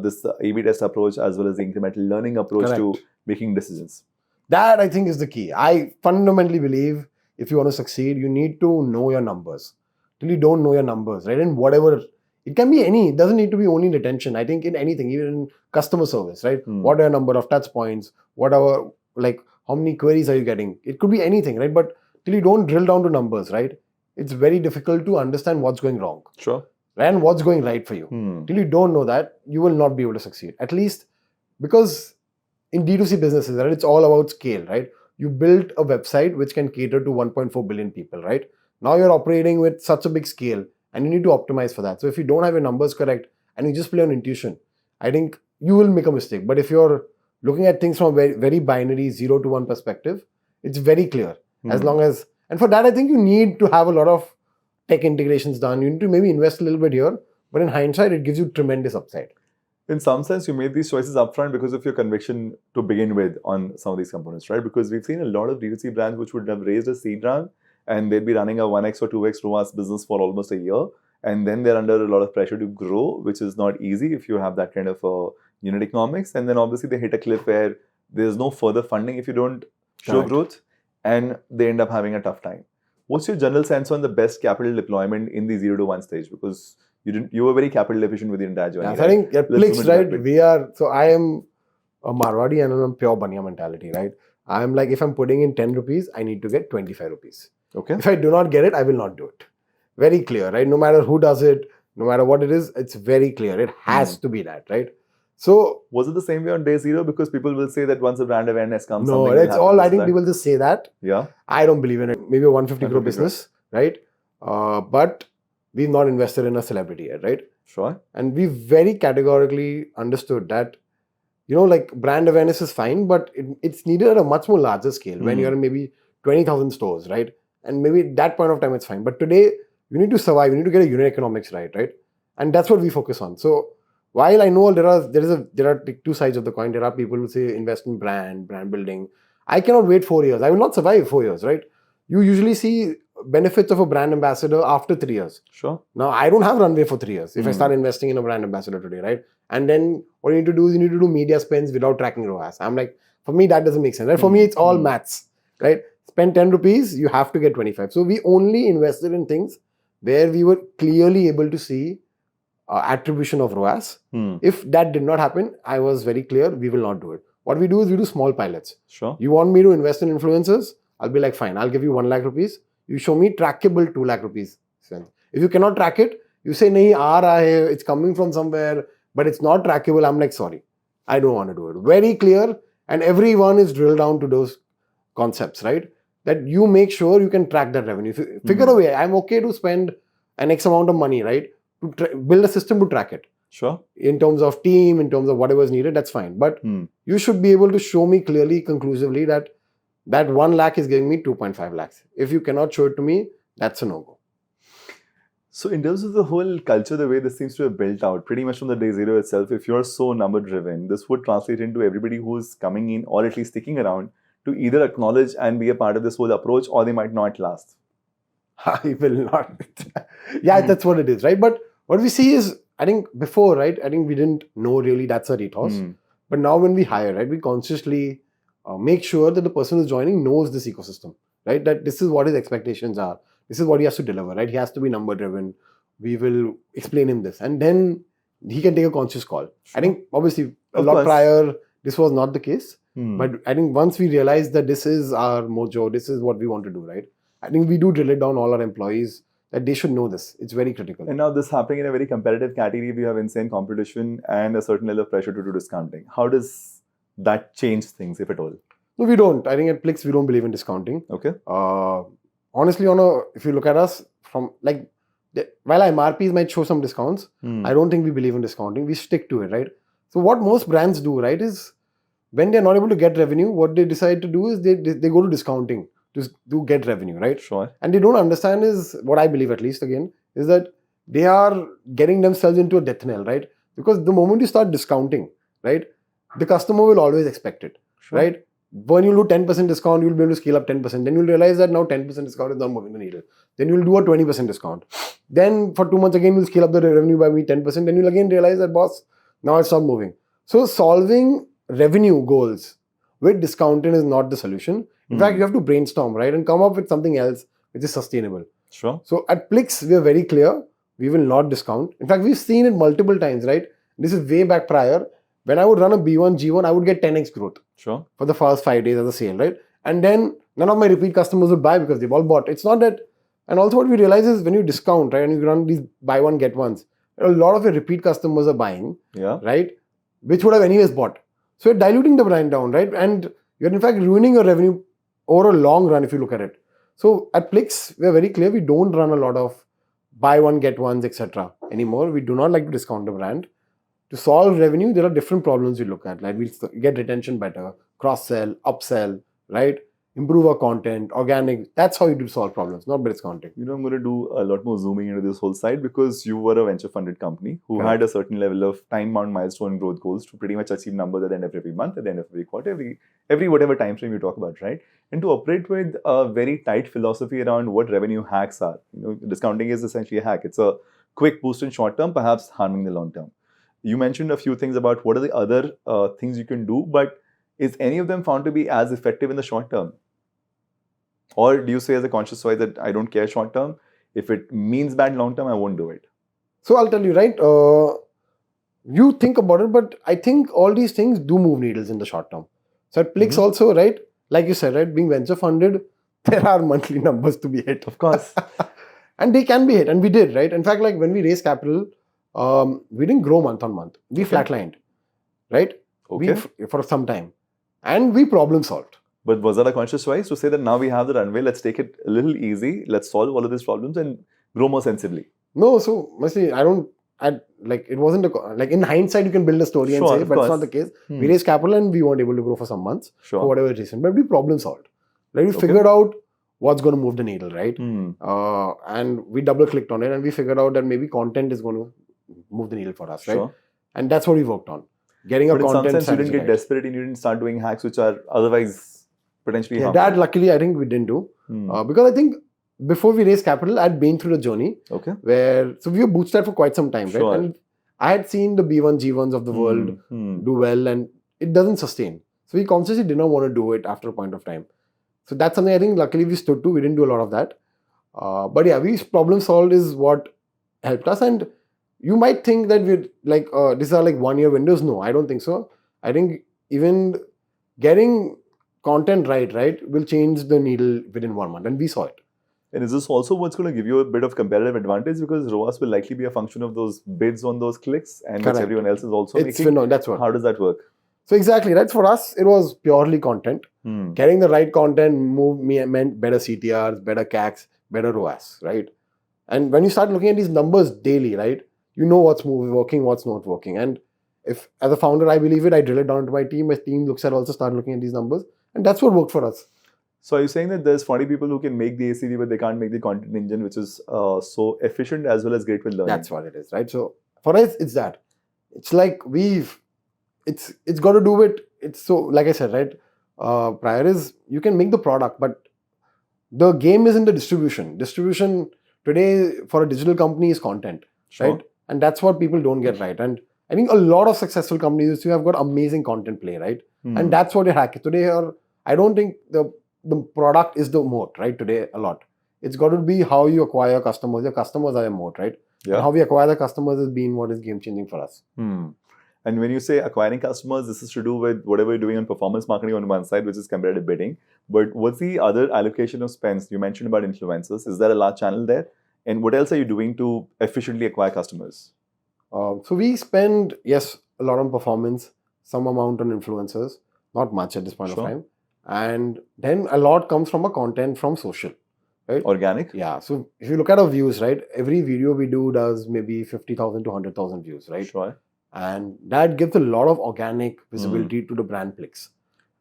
this A/B test approach as well as the incremental learning approach to making decisions. That I think is the key. I fundamentally believe if you want to succeed, you need to know your numbers. Till you don't know your numbers, right? And whatever, it can be any, it doesn't need to be only in retention. I think in anything, even in customer service, right? What are your number of touch points? What are, like, how many queries are you getting? It could be anything, right? But till you don't drill down to numbers, right? It's very difficult to understand what's going wrong. Sure. And what's going right for you. Till you don't know that, you will not be able to succeed. At least because in D2C businesses, right, it's all about scale, right? You built a website which can cater to 1.4 billion people, right? Now you're operating with such a big scale and you need to optimize for that. So if you don't have your numbers correct and you just play on intuition, I think you will make a mistake. But if you're looking at things from a very, very binary 0 to 1 perspective, it's very clear. As long as, and for that, I think you need to have a lot of tech integrations done. You need to maybe invest a little bit here, but in hindsight, it gives you tremendous upside. In some sense, you made these choices upfront because of your conviction to begin with on some of these components, right? Because we've seen a lot of D2C brands which would have raised a seed round and they'd be running a 1x or 2x ROAS business for almost a year. And then they're under a lot of pressure to grow, which is not easy if you have that kind of unit economics. And then obviously they hit a cliff where there's no further funding if you don't show growth, and they end up having a tough time. What's your general sense on the best capital deployment in the 0 to 1 stage? Because you were very capital efficient with your entire journey. Yeah, so I think at Plix, right, I am a Marwadi and I'm a pure Bania mentality, right? I'm like, if I'm putting in 10 rupees, I need to get 25 rupees. Okay. If I do not get it, I will not do it. Very clear, right? No matter who does it, no matter what it is, it's very clear. It has to be that, right? So was it the same way on day 0? Because people will say that once a brand awareness comes, no, it's all, I think people just say that. Yeah. I don't believe in it. Maybe a 150 crore business, right? But we've not invested in a celebrity yet, right? Sure. And we very categorically understood that, like brand awareness is fine, but it's needed at a much more larger scale when you're in maybe 20,000 stores, right? And maybe at that point of time, it's fine. But today, you need to survive. You need to get a unit economics right? And that's what we focus on. So while I know there are two sides of the coin. There are people who say invest in brand building. I cannot wait 4 years. I will not survive 4 years, right? You usually see benefits of a brand ambassador after 3 years. Sure. Now, I don't have runway for 3 years if I start investing in a brand ambassador today, right? And then what you need to do is you need to do media spends without tracking ROAS. I'm like, for me, that doesn't make sense, right? For me, it's all maths, right? Spend 10 rupees, you have to get 25. So we only invested in things where we were clearly able to see attribution of ROAS. If that did not happen, I was very clear, we will not do it. What we do is we do small pilots. Sure. You want me to invest in influencers? I'll be like, fine, I'll give you 1 lakh rupees. You show me trackable 2 lakh rupees. If you cannot track it, you say, nahi, aa raha hai, it's coming from somewhere, but it's not trackable. I'm like, sorry, I don't want to do it. Very clear. And everyone is drilled down to those concepts, right? That you make sure you can track that revenue. Figure a way. I'm okay to spend an X amount of money, right? To build a system to track it. Sure. In terms of team, in terms of whatever is needed, that's fine. But you should be able to show me clearly, conclusively that 1 lakh is giving me 2.5 lakhs. If you cannot show it to me, that's a no-go. So in terms of the whole culture, the way this seems to have built out, pretty much from the day 0 itself, if you're so number-driven, this would translate into everybody who's coming in or at least sticking around to either acknowledge and be a part of this whole approach, or they might not last. I will not. Yeah, that's what it is, right? But what we see is, I think before, right, I think we didn't know really that's our ethos. But now when we hire, right, we consciously make sure that the person who's joining knows this ecosystem, right? That this is what his expectations are. This is what he has to deliver, right? He has to be number driven. we will explain him this, and then he can take a conscious call. I think obviously a Of lot course. prior this was not the case, Hmm. but I think once we realized that this is our mojo, this is what we want to do, right? I think we do drill it down all our employees that they should know this. It's very critical. And now this happening in a very competitive category, we have insane competition and a certain level of pressure to do discounting. How does that change things, if at all? No, we don't. I think at Plix we don't believe in discounting. Okay. Honestly, if you look at us from like, while MRPs might show some discounts, Hmm. I don't think we believe in discounting. We stick to it, right? So what most brands do, right, is when they're not able to get revenue, what they decide to do is they go to discounting to get revenue, right? Sure. And they don't understand is, what I believe at least again, is that they are getting themselves into a death knell, right? Because the moment you start discounting, right, the customer will always expect it, Sure. right? When you do 10% discount, you'll be able to scale up 10%. Then you'll realize that now 10% discount is not moving the needle. Then you'll do a 20% discount. Then for 2 months again, you'll scale up the revenue by 10%. Then you'll again realize that, boss, now it's not moving. So solving revenue goals with discounting is not the solution. In fact, you have to brainstorm, right? And come up with something else which is sustainable. Sure. So at Plix, we are very clear. We will not discount. In fact, we've seen it multiple times, right? This is way back prior. When I would run a B1, G1, I would get 10x growth Sure. for the first 5 days of the sale, right? And then none of my repeat customers would buy because they've all bought. It's not that. And also what we realize is when you discount, right, and you run these buy one, get ones, a lot of your repeat customers are buying, Yeah. right? Which would have anyways bought. So you're diluting the brand down, right? And you're in fact ruining your revenue over a long run if you look at it. So at Plix, we're very clear. We don't run a lot of buy one, get ones, etc. anymore. We do not like to discount the brand. To solve revenue, there are different problems we look at. Like we get retention better, cross-sell, upsell, right? Improve our content, organic. That's how you do solve problems, not by discounting. You know, I'm going to do a lot more zooming into this whole side because you were a venture funded company who Correct. had a certain level of time bound milestone growth goals to pretty much achieve numbers at the end of every month, at the end of every quarter, every whatever time frame you talk about, right? And to operate with a very tight philosophy around what revenue hacks are. You know, discounting is essentially a hack. It's a quick boost in short term, perhaps harming the long term. You mentioned a few things about what are the other things you can do, but is any of them found to be as effective in the short term? Or do you say as a conscious choice that I don't care short term? If it means bad long term, I won't do it. So I'll tell you, right? You think about it, but I think all these things do move needles in the short term. So at Plix also, right? Like you said, right? Being venture funded, there are monthly numbers to be hit. Of course. And they can be hit. And we did, right? In fact, like when we raised capital, we didn't grow month on month. We flatlined, right? Okay. For some time. And we problem solved. But was that a conscious choice to say that now we have the runway, let's take it a little easy, let's solve all of these problems and grow more sensibly? No, so mostly it wasn't like in hindsight you can build a story and Sure, say, of but it's course. not the case. We raised capital and we weren't able to grow for some months Sure. for whatever reason. But we problem solved. Like we Okay. figured out what's going to move the needle, right? Hmm. And we double clicked on it and we figured out that maybe content is going to move the needle for us, right? Sure. And that's what we worked on. Getting a But in some content sense, you didn't strategy get right. desperate and you didn't start doing hacks which are otherwise potentially Yeah, harmful. that luckily I think we didn't do. Hmm. Because I think before we raised capital, I'd been through the journey Okay. so we were bootstrapped for quite some time, right? Sure. And I had seen the B1, G1s of the world do well and it doesn't sustain. So we consciously did not want to do it after a point of time. So that's something I think luckily we stood to. We didn't do a lot of that. But yeah, we problem solved is what helped us. And you might think that we're like, these are like 1 year windows. No, I don't think so. I think even getting content right, will change the needle within 1 month. And we saw it. And is this also what's going to give you a bit of competitive advantage because ROAS will likely be a function of those bids on those clicks and which Correct. everyone else is also It's making? that's what. How does that work? So exactly, right? For us, it was purely content. Getting the right content meant better CTRs, better CACs, better ROAS, right? And when you start looking at these numbers daily, right, you know what's working, what's not working. And if, as a founder, I believe it, I drill it down to my team looks at also start looking at these numbers. And that's what worked for us. So are you saying that there's 40 people who can make the ACV but they can't make the content engine which is so efficient as well as great with learning? That's what it is, right? So for us, it's that. It's like it's got to do with, it's so, like I said, right? Prior is, you can make the product, but the game is in the distribution. Distribution today for a digital company is content, Sure. right? And that's what people don't get right. And I think a lot of successful companies have got amazing content play, right? And that's what your hack is. Today, I don't think the product is the moat, right? Today, a lot. It's got to be how you acquire customers. Your customers are your moat, right? Yeah. And how we acquire the customers has been what is game changing for us. And when you say acquiring customers, this is to do with whatever you're doing on performance marketing on one side, which is competitive bidding. But what's the other allocation of spends? You mentioned about influencers. Is there a large channel there? And what else are you doing to efficiently acquire customers? So we spend, yes, a lot on performance, some amount on influencers, not much at this point of time. And then a lot comes from a content from social, right? Organic? Yeah. So if you look at our views, right, every video we do does maybe 50,000 to 100,000 views, right? Sure. And that gives a lot of organic visibility to the brand Plix.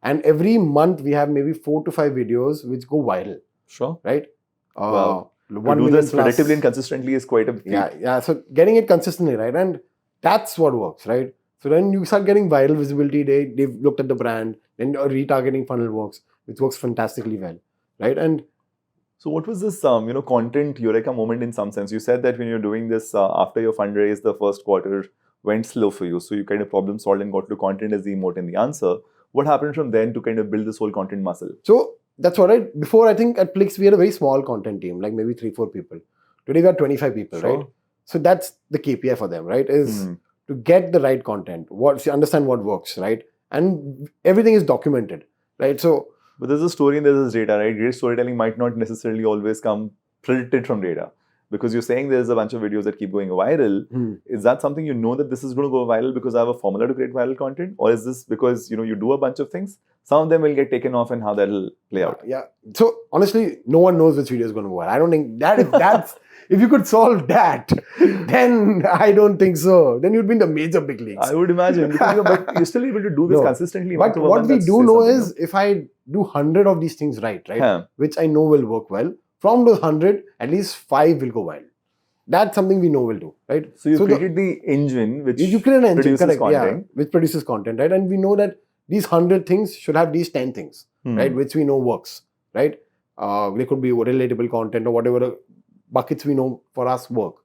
And every month we have maybe 4 to 5 videos which go viral. Sure. Right? Wow. 1 to do million this plus. predictably and consistently is quite a feat. Yeah. So getting it consistently, right? And that's what works, right? So then you start getting viral visibility. They've looked at the brand. Then your retargeting funnel works, which works fantastically well, right? And so what was this, content eureka moment in some sense? You said that when you're doing this after your fundraise, the first quarter went slow for you. So you kind of problem solved and got to content as the emote and the answer. What happened from then to kind of build this whole content muscle? So that's what before I think at Plix, we had a very small content team, like maybe 3-4 people. Today we have 25 people, right? So that's the KPI for them, right? Is to get the right content, understand what works, right? And everything is documented, right? So, but there's a story and there's data, right? Great storytelling might not necessarily always come predicted from data. Because you're saying there's a bunch of videos that keep going viral. Is that something you know that this is going to go viral because I have a formula to create viral content? Or is this because you do a bunch of things? Some of them will get taken off and how that'll play out. Yeah. So honestly, no one knows which video is going to go viral. I don't think that's if you could solve that, then I don't think so. Then you'd be in the major big leagues. I would imagine. But you're still able to do this consistently. But what we do know is if I do 100 of these things right, which I know will work well, from those 100, at least 5 will go viral. That's something we know will do, right? So you created the engine which you create an engine, produces content. Yeah, which produces content, right? And we know that these 100 things should have these 10 things, right? Which we know works, right? They could be relatable content or whatever buckets we know for us work.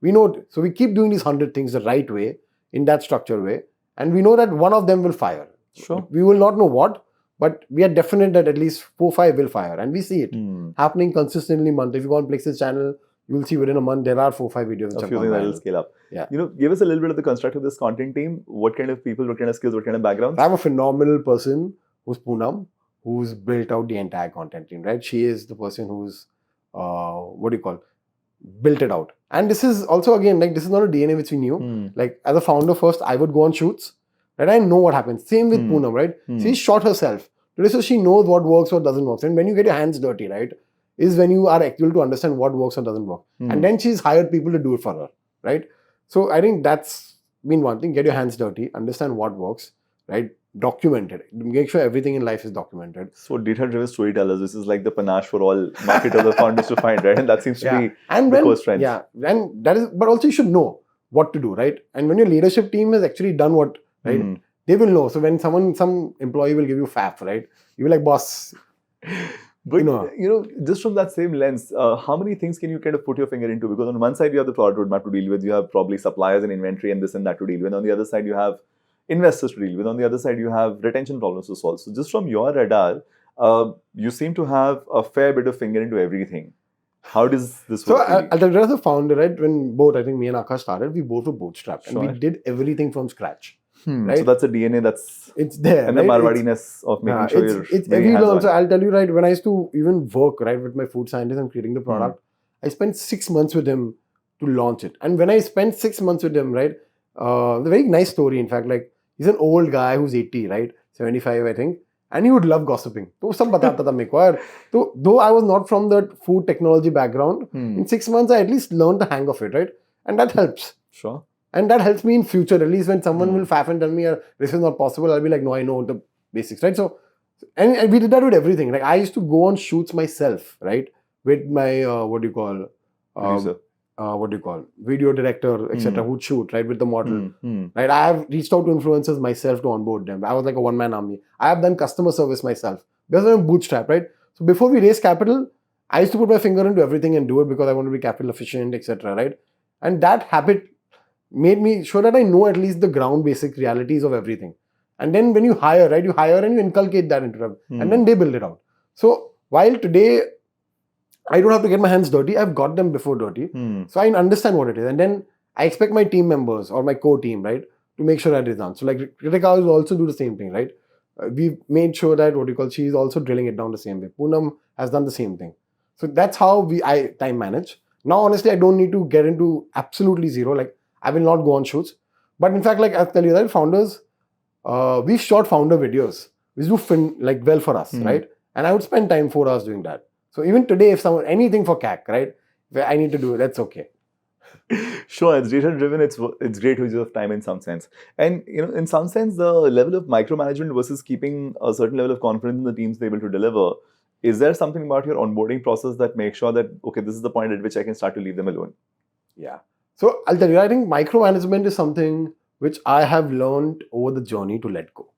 We know, so we keep doing these 100 things the right way, in that structured way, and we know that one of them will fire. Sure. We will not know what, but we are definite that at least 4-5 will fire, and we see it happening consistently month. If you go on Plix's channel, you will see within a month there are 4-5 videos. A few things that will scale up. Yeah. Give us a little bit of the construct of this content team. What kind of people, what kind of skills, what kind of backgrounds? I have a phenomenal person who's Poonam, who's built out the entire content team, right? She is the person who's, built it out. And this is also, again, like, this is not a DNA which we knew. Like, as a founder first, I would go on shoots, right? I know what happens. Same with Poonam, right? She shot herself. Today, so she knows what works, what doesn't work. And when you get your hands dirty, right, is when you are able to understand what works or doesn't work. And then she's hired people to do it for her, right? So I think that's been one thing. Get your hands dirty, understand what works, right? Document it. Make sure everything in life is documented. So data-driven storytellers, this is like the panache for all marketers or founders to find, right? And that seems to be the core strength. Yeah, and that is, but also you should know what to do, right? And when your leadership team has actually done what, right? They will know. So when some employee will give you FAF, right? You're like, boss. But, just from that same lens, how many things can you kind of put your finger into? Because on one side, you have the product roadmap to deal with. You have probably suppliers and inventory and this and that to deal with. On the other side, you have investors to deal with. On the other side, you have retention problems to solve. So just from your radar, you seem to have a fair bit of finger into everything. How does this work? So I'll tell you, as a founder, right, when both, I think me and Akash started, we both were bootstrapped. Sure. And we did everything from scratch. Right? So that's a DNA it's there. And right? the Marwadiness of making sure it's everyone. So I'll tell you, right, when I used to even work, right, with my food scientist and creating the product, I spent 6 months with him to launch it. And when I spent 6 months with him, right, a very nice story, in fact, like, he's an old guy who's 80, right, 75, I think, and he would love gossiping. So sab batata tha meko. So though I was not from the food technology background, in 6 months I at least learned the hang of it, right? And that helps. Sure. And that helps me in future, at least when someone will faff and tell me this is not possible, I'll be like, no, I know the basics, right? So, and we did that with everything. Like, I used to go on shoots myself, right? With my, video director, etc., who'd shoot, right? With the model, right? I have reached out to influencers myself to onboard them. I was like a one-man army. I have done customer service myself because I'm bootstrapped, right? So before we raise capital, I used to put my finger into everything and do it because I want to be capital efficient, etc., right? And that habit made me sure that I know at least the ground basic realities of everything. And then when you hire, right, you hire and you inculcate that into them. And then they build it out. So while today I don't have to get my hands dirty. I've got them before dirty. So I understand what it is. And then I expect my team members or my core team, right, to make sure that is done. So like Kritika will also do the same thing, right? We've made sure that she's also drilling it down the same way. Poonam has done the same thing. So that's how I time manage. Now, honestly, I don't need to get into absolutely zero. Like I will not go on shoots. But in fact, like I'll tell you that founders, we shot founder videos, which do well for us, right? And I would spend time 4 hours doing that. So even today, if someone, anything for CAC, right, where I need to do it, that's okay. Sure, it's data-driven, it's great use of time in some sense. And, in some sense, the level of micromanagement versus keeping a certain level of confidence in the teams they're able to deliver, is there something about your onboarding process that makes sure that, okay, this is the point at which I can start to leave them alone? Yeah. So I'll tell you, I think micromanagement is something which I have learned over the journey to let go.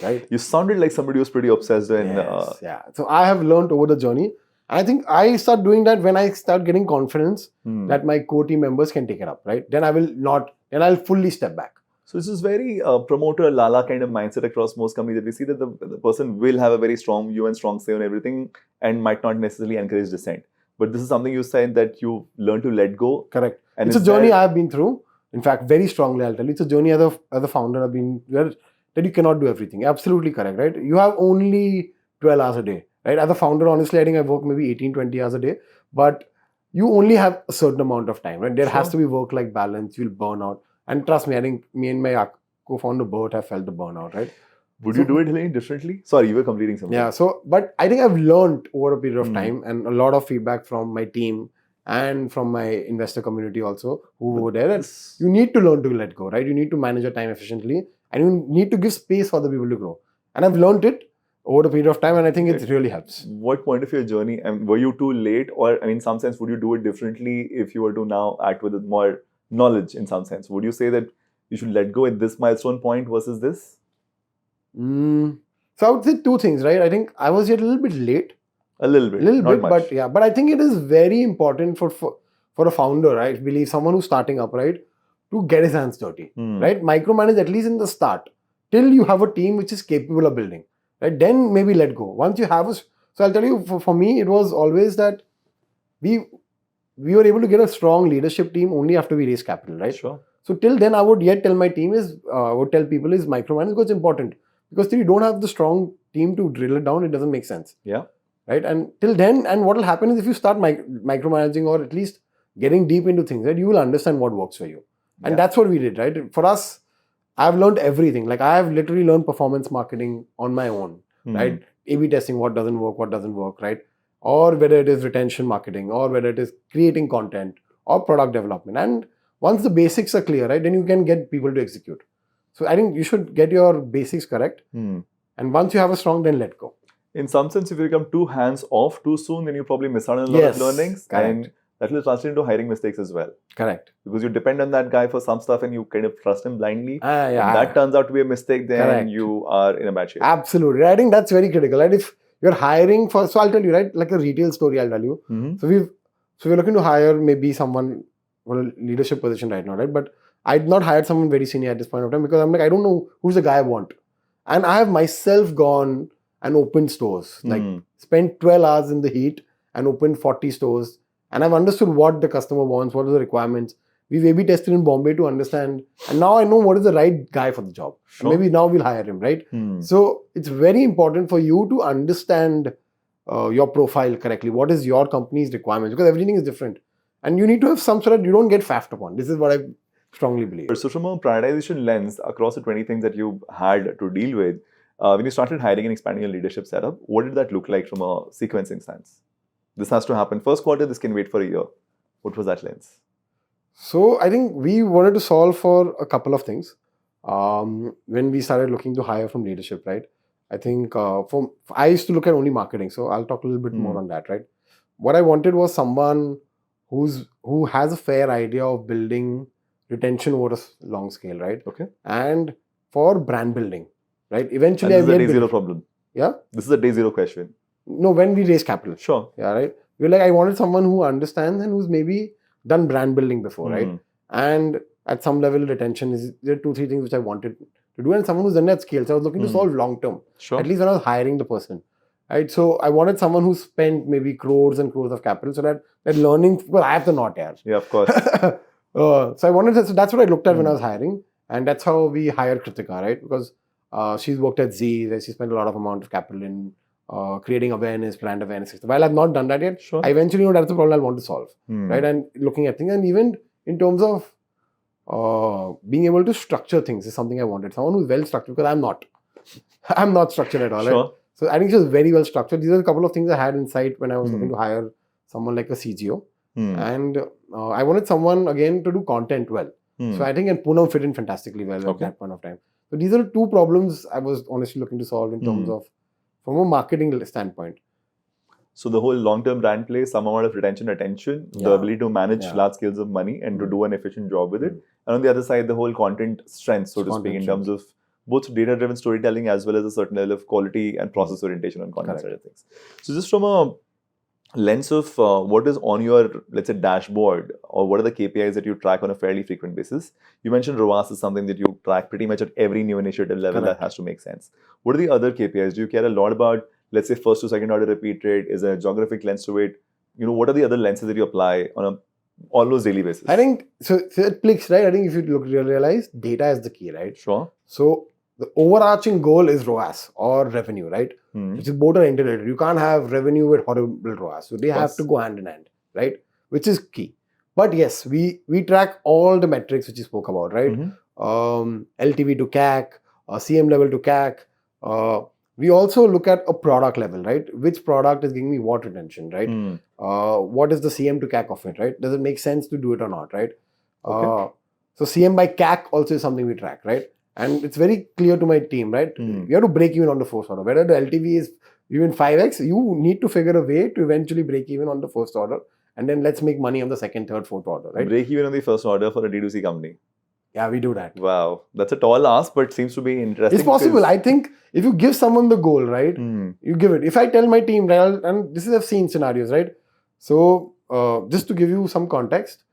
Right? You sounded like somebody who's pretty obsessed when... Yes, yeah. So I have learned over the journey. I think I start doing that when I start getting confidence that my core team members can take it up, right? Then I'll fully step back. So this is very promoter lala kind of mindset across most companies, that we see that the person will have a very strong view and strong say on everything and might not necessarily encourage dissent. But this is something you said that you learn to let go. Correct. And it's a journey I've been through. In fact, very strongly, I'll tell you. It's a journey as a founder I've been where that you cannot do everything. Absolutely correct, right? You have only 12 hours a day, right? As a founder, honestly, I think I work maybe 18, 20 hours a day, but you only have a certain amount of time, right? There has to be work-life balance. You'll burn out. And trust me, I think me and my co-founder both have felt the burnout, right? Would you do it any differently? Sorry, you were completing something. Yeah, but I think I've learned over a period of time and a lot of feedback from my team and from my investor community also who were there. And you need to learn to let go, right? You need to manage your time efficiently and you need to give space for the people to grow. And I've learned it over a period of time and I think it really helps. What point of your journey, were you too late, or in some sense, would you do it differently if you were to now act with more knowledge in some sense? Would you say that you should let go at this milestone point versus this? So I would say two things, right? I think I was yet a little bit late. A little bit, not much. But I think it is very important for a founder, right? I believe someone who's starting up, right, to get his hands dirty, right? Micromanage at least in the start till you have a team which is capable of building, right? Then maybe let go. Once you have so I'll tell you, for me, it was always that we were able to get a strong leadership team only after we raised capital, right? Sure. So till then, I would yet tell my team would tell people is micromanage because it's important. Because till you don't have the strong team to drill it down, it doesn't make sense. Yeah. Right. And till then, and what will happen is if you start micromanaging or at least getting deep into things, right, you will understand what works for you. And that's what we did, right? For us, I've learned everything. Like I have literally learned performance marketing on my own, right? A/B testing, what doesn't work, right? Or whether it is retention marketing or whether it is creating content or product development. And once the basics are clear, right, then you can get people to execute. So I think you should get your basics correct. And once you have a strong, then let go. In some sense, if you become too hands-off too soon, then you probably miss out on a lot of learnings. Correct. And that will translate into hiring mistakes as well. Correct. Because you depend on that guy for some stuff and you kind of trust him blindly. If Yeah. that turns out to be a mistake, then you are in a bad shape. Absolutely. I think that's very critical. Right? If you're hiring so I'll tell you, right, like a retail story, I'll tell you. So we're looking to hire maybe someone for a leadership position right now, right? But I'd not hired someone very senior at this point of time because I'm like, I don't know who's the guy I want. And I have myself gone and opened stores, like spent 12 hours in the heat and opened 40 stores. And I've understood what the customer wants, what are the requirements. We've A/B tested in Bombay to understand. And now I know what is the right guy for the job. Sure. Maybe now we'll hire him, right? So it's very important for you to understand your profile correctly. What is your company's requirements? Because everything is different. And you need to have some sort of, you don't get faffed upon. This is what I strongly believe. So from a prioritization lens, across the 20 things that you had to deal with, when you started hiring and expanding your leadership setup, what did that look like from a sequencing stance? This has to happen first quarter, this can wait for a year. What was that lens? So I think we wanted to solve for a couple of things. When we started looking to hire from leadership, right? I think I used to look at only marketing. So I'll talk a little bit more on that, right? What I wanted was someone who has a fair idea of building retention over a long scale, right? Okay. And for brand building, right? Eventually, and this is a day zero problem. Yeah. This is a day zero question. No, when we raise capital. Sure. Yeah, right. We're like, I wanted someone who understands and who's maybe done brand building before, right? And at some level, retention is there are 2-3 things which I wanted to do, and someone who's done that scale. So I was looking to solve long term. Sure. At least when I was hiring the person, right? So I wanted someone who spent maybe crores and crores of capital, so that learning. Well, I have to not, yeah. Yeah, of course. So I wanted to, so that's what I looked at when I was hiring, and that's how we hired Kritika, right? Because she's worked at Z, where she spent a lot of amount of capital in creating awareness, brand awareness. While I've not done that yet, Sure. I eventually know that's the problem I want to solve, right? And looking at things, and even in terms of being able to structure things is something I wanted. Someone who's well structured, because I'm not. I'm not structured at all. Sure. Right? So I think she was very well structured. These are a couple of things I had in sight when I was looking to hire someone like a CGO. And I wanted someone, again, to do content well. So I think and Poonam fit in fantastically well at that point of time. So these are two problems I was honestly looking to solve in terms of, from a marketing standpoint. So the whole long-term brand play, some amount of retention, attention, the ability to manage large scales of money and to do an efficient job with it. And on the other side, the whole content strength, so to speak, in terms of both data-driven storytelling as well as a certain level of quality and process orientation on content side of things. So just from a lens of what is on your, let's say, dashboard, or what are the KPIs that you track on a fairly frequent basis? You mentioned ROAS is something that you track pretty much at every new initiative level. That has to make sense. What are the other KPIs? Do you care a lot about, let's say, first to second order repeat rate? Is there a geographic lens to it? You know, what are the other lenses that you apply on a almost daily basis? I think, so at Plix, right, I think if you realize, data is the key, right? Sure. So the overarching goal is ROAS or revenue, right? Which is both are interrelated. You can't have revenue with horrible ROAS. So they have to go hand in hand, right? Which is key. But yes, we track all the metrics which you spoke about, right? LTV to CAC, CM level to CAC. We also look at a product level, right? Which product is giving me what retention, right? What is the CM to CAC of it, right? Does it make sense to do it or not, right? So CM by CAC also is something we track, right? And it's very clear to my team, right? You have to break even on the first order. Whether the LTV is even 5x, you need to figure a way to eventually break even on the first order. And then let's make money on the second, third, fourth order, right? Break even on the first order for a D2C company. Yeah, we do that. Wow. That's a tall ask, but seems to be interesting. It's possible. I think if you give someone the goal, right? You give it. If I tell my team, right, and this is I've seen scenarios, right? So just to give you some context,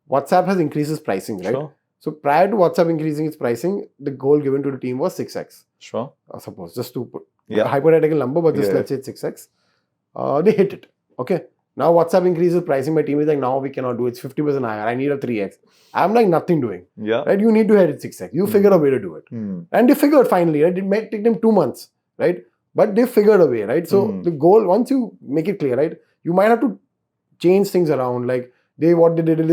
WhatsApp has increased its pricing, right? Sure. So prior to WhatsApp increasing its pricing, the goal given to the team was 6x. Sure. Suppose, just to put a hypothetical number, but just let's say it's 6x. They hit it. Okay. Now WhatsApp increases pricing. My team is like, now we cannot do it. It's 50% higher. I need a 3x. I'm like, nothing doing. Yeah. Right? You need to hit it 6x. You figure a way to do it. And they figured finally, right? It might take them 2 months, right? But they figured a way, right? So the goal, once you make it clear, right? You might have to change things around. Like, they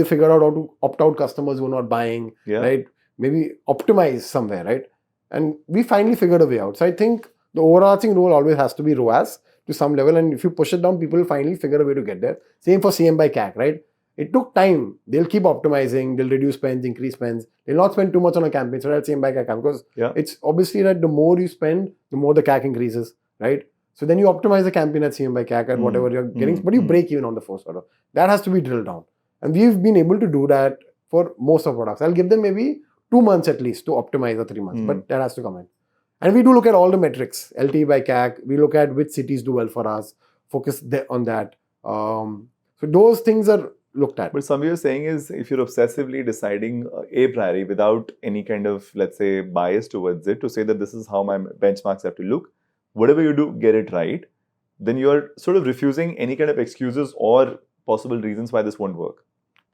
figured out how to opt out customers who are not buying, right? Maybe optimize somewhere, right? And we finally figured a way out. So I think the overarching role always has to be ROAS to some level. And if you push it down, people will finally figure a way to get there. Same for CM by CAC, right? It took time. They'll keep optimizing. They'll reduce spends, increase spends. They'll not spend too much on a campaign. So that's CM by CAC, because it's obviously that the more you spend, the more the CAC increases, right? So then you optimize the campaign at CM by CAC at whatever you're getting, but you break even on the first order. That has to be drilled down. And we've been able to do that for most of our products. I'll give them maybe 2 months at least to optimize, or 3 months, but that has to come in. And we do look at all the metrics, LTV by CAC. We look at which cities do well for us, focus on that. So those things are looked at. But something you're saying is, if you're obsessively deciding a priori without any kind of, let's say, bias towards it, to say that this is how my benchmarks have to look, whatever you do, get it right, then you're sort of refusing any kind of excuses or possible reasons why this won't work.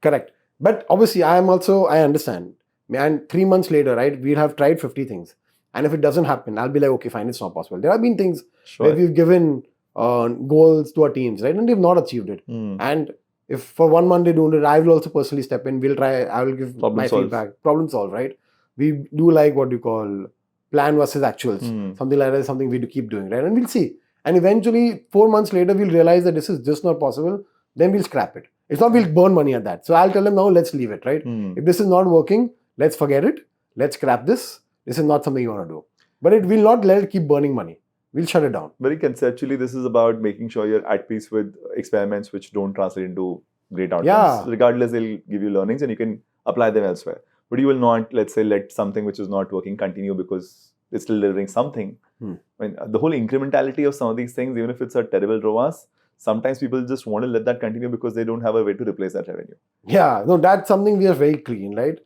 Correct. But obviously, I understand. And 3 months later, right, we'll have tried 50 things. And if it doesn't happen, I'll be like, okay, fine, it's not possible. There have been things where we've given goals to our teams, right, and they've not achieved it. And if for 1 month they don't do it, I will also personally step in. We'll try, I will give feedback. Problem solve, right? We do like what you call plan versus actuals. Something like that is something we do keep doing, right? And we'll see. And eventually, 4 months later, we'll realize that this is just not possible. Then we'll scrap it. It's not we'll burn money at that. So I'll tell them now, let's leave it, right? If this is not working, let's forget it. Let's scrap this. This is not something you want to do. But it will not let it keep burning money. We'll shut it down. Very conceptually, this is about making sure you're at peace with experiments which don't translate into great outcomes. Yeah. Regardless, they'll give you learnings and you can apply them elsewhere. But you will not, let's say, let something which is not working continue because it's still delivering something. I mean, the whole incrementality of some of these things, even if it's a terrible ROAS, sometimes people just want to let that continue because they don't have a way to replace that revenue. Yeah, no, that's something we are very clean, right?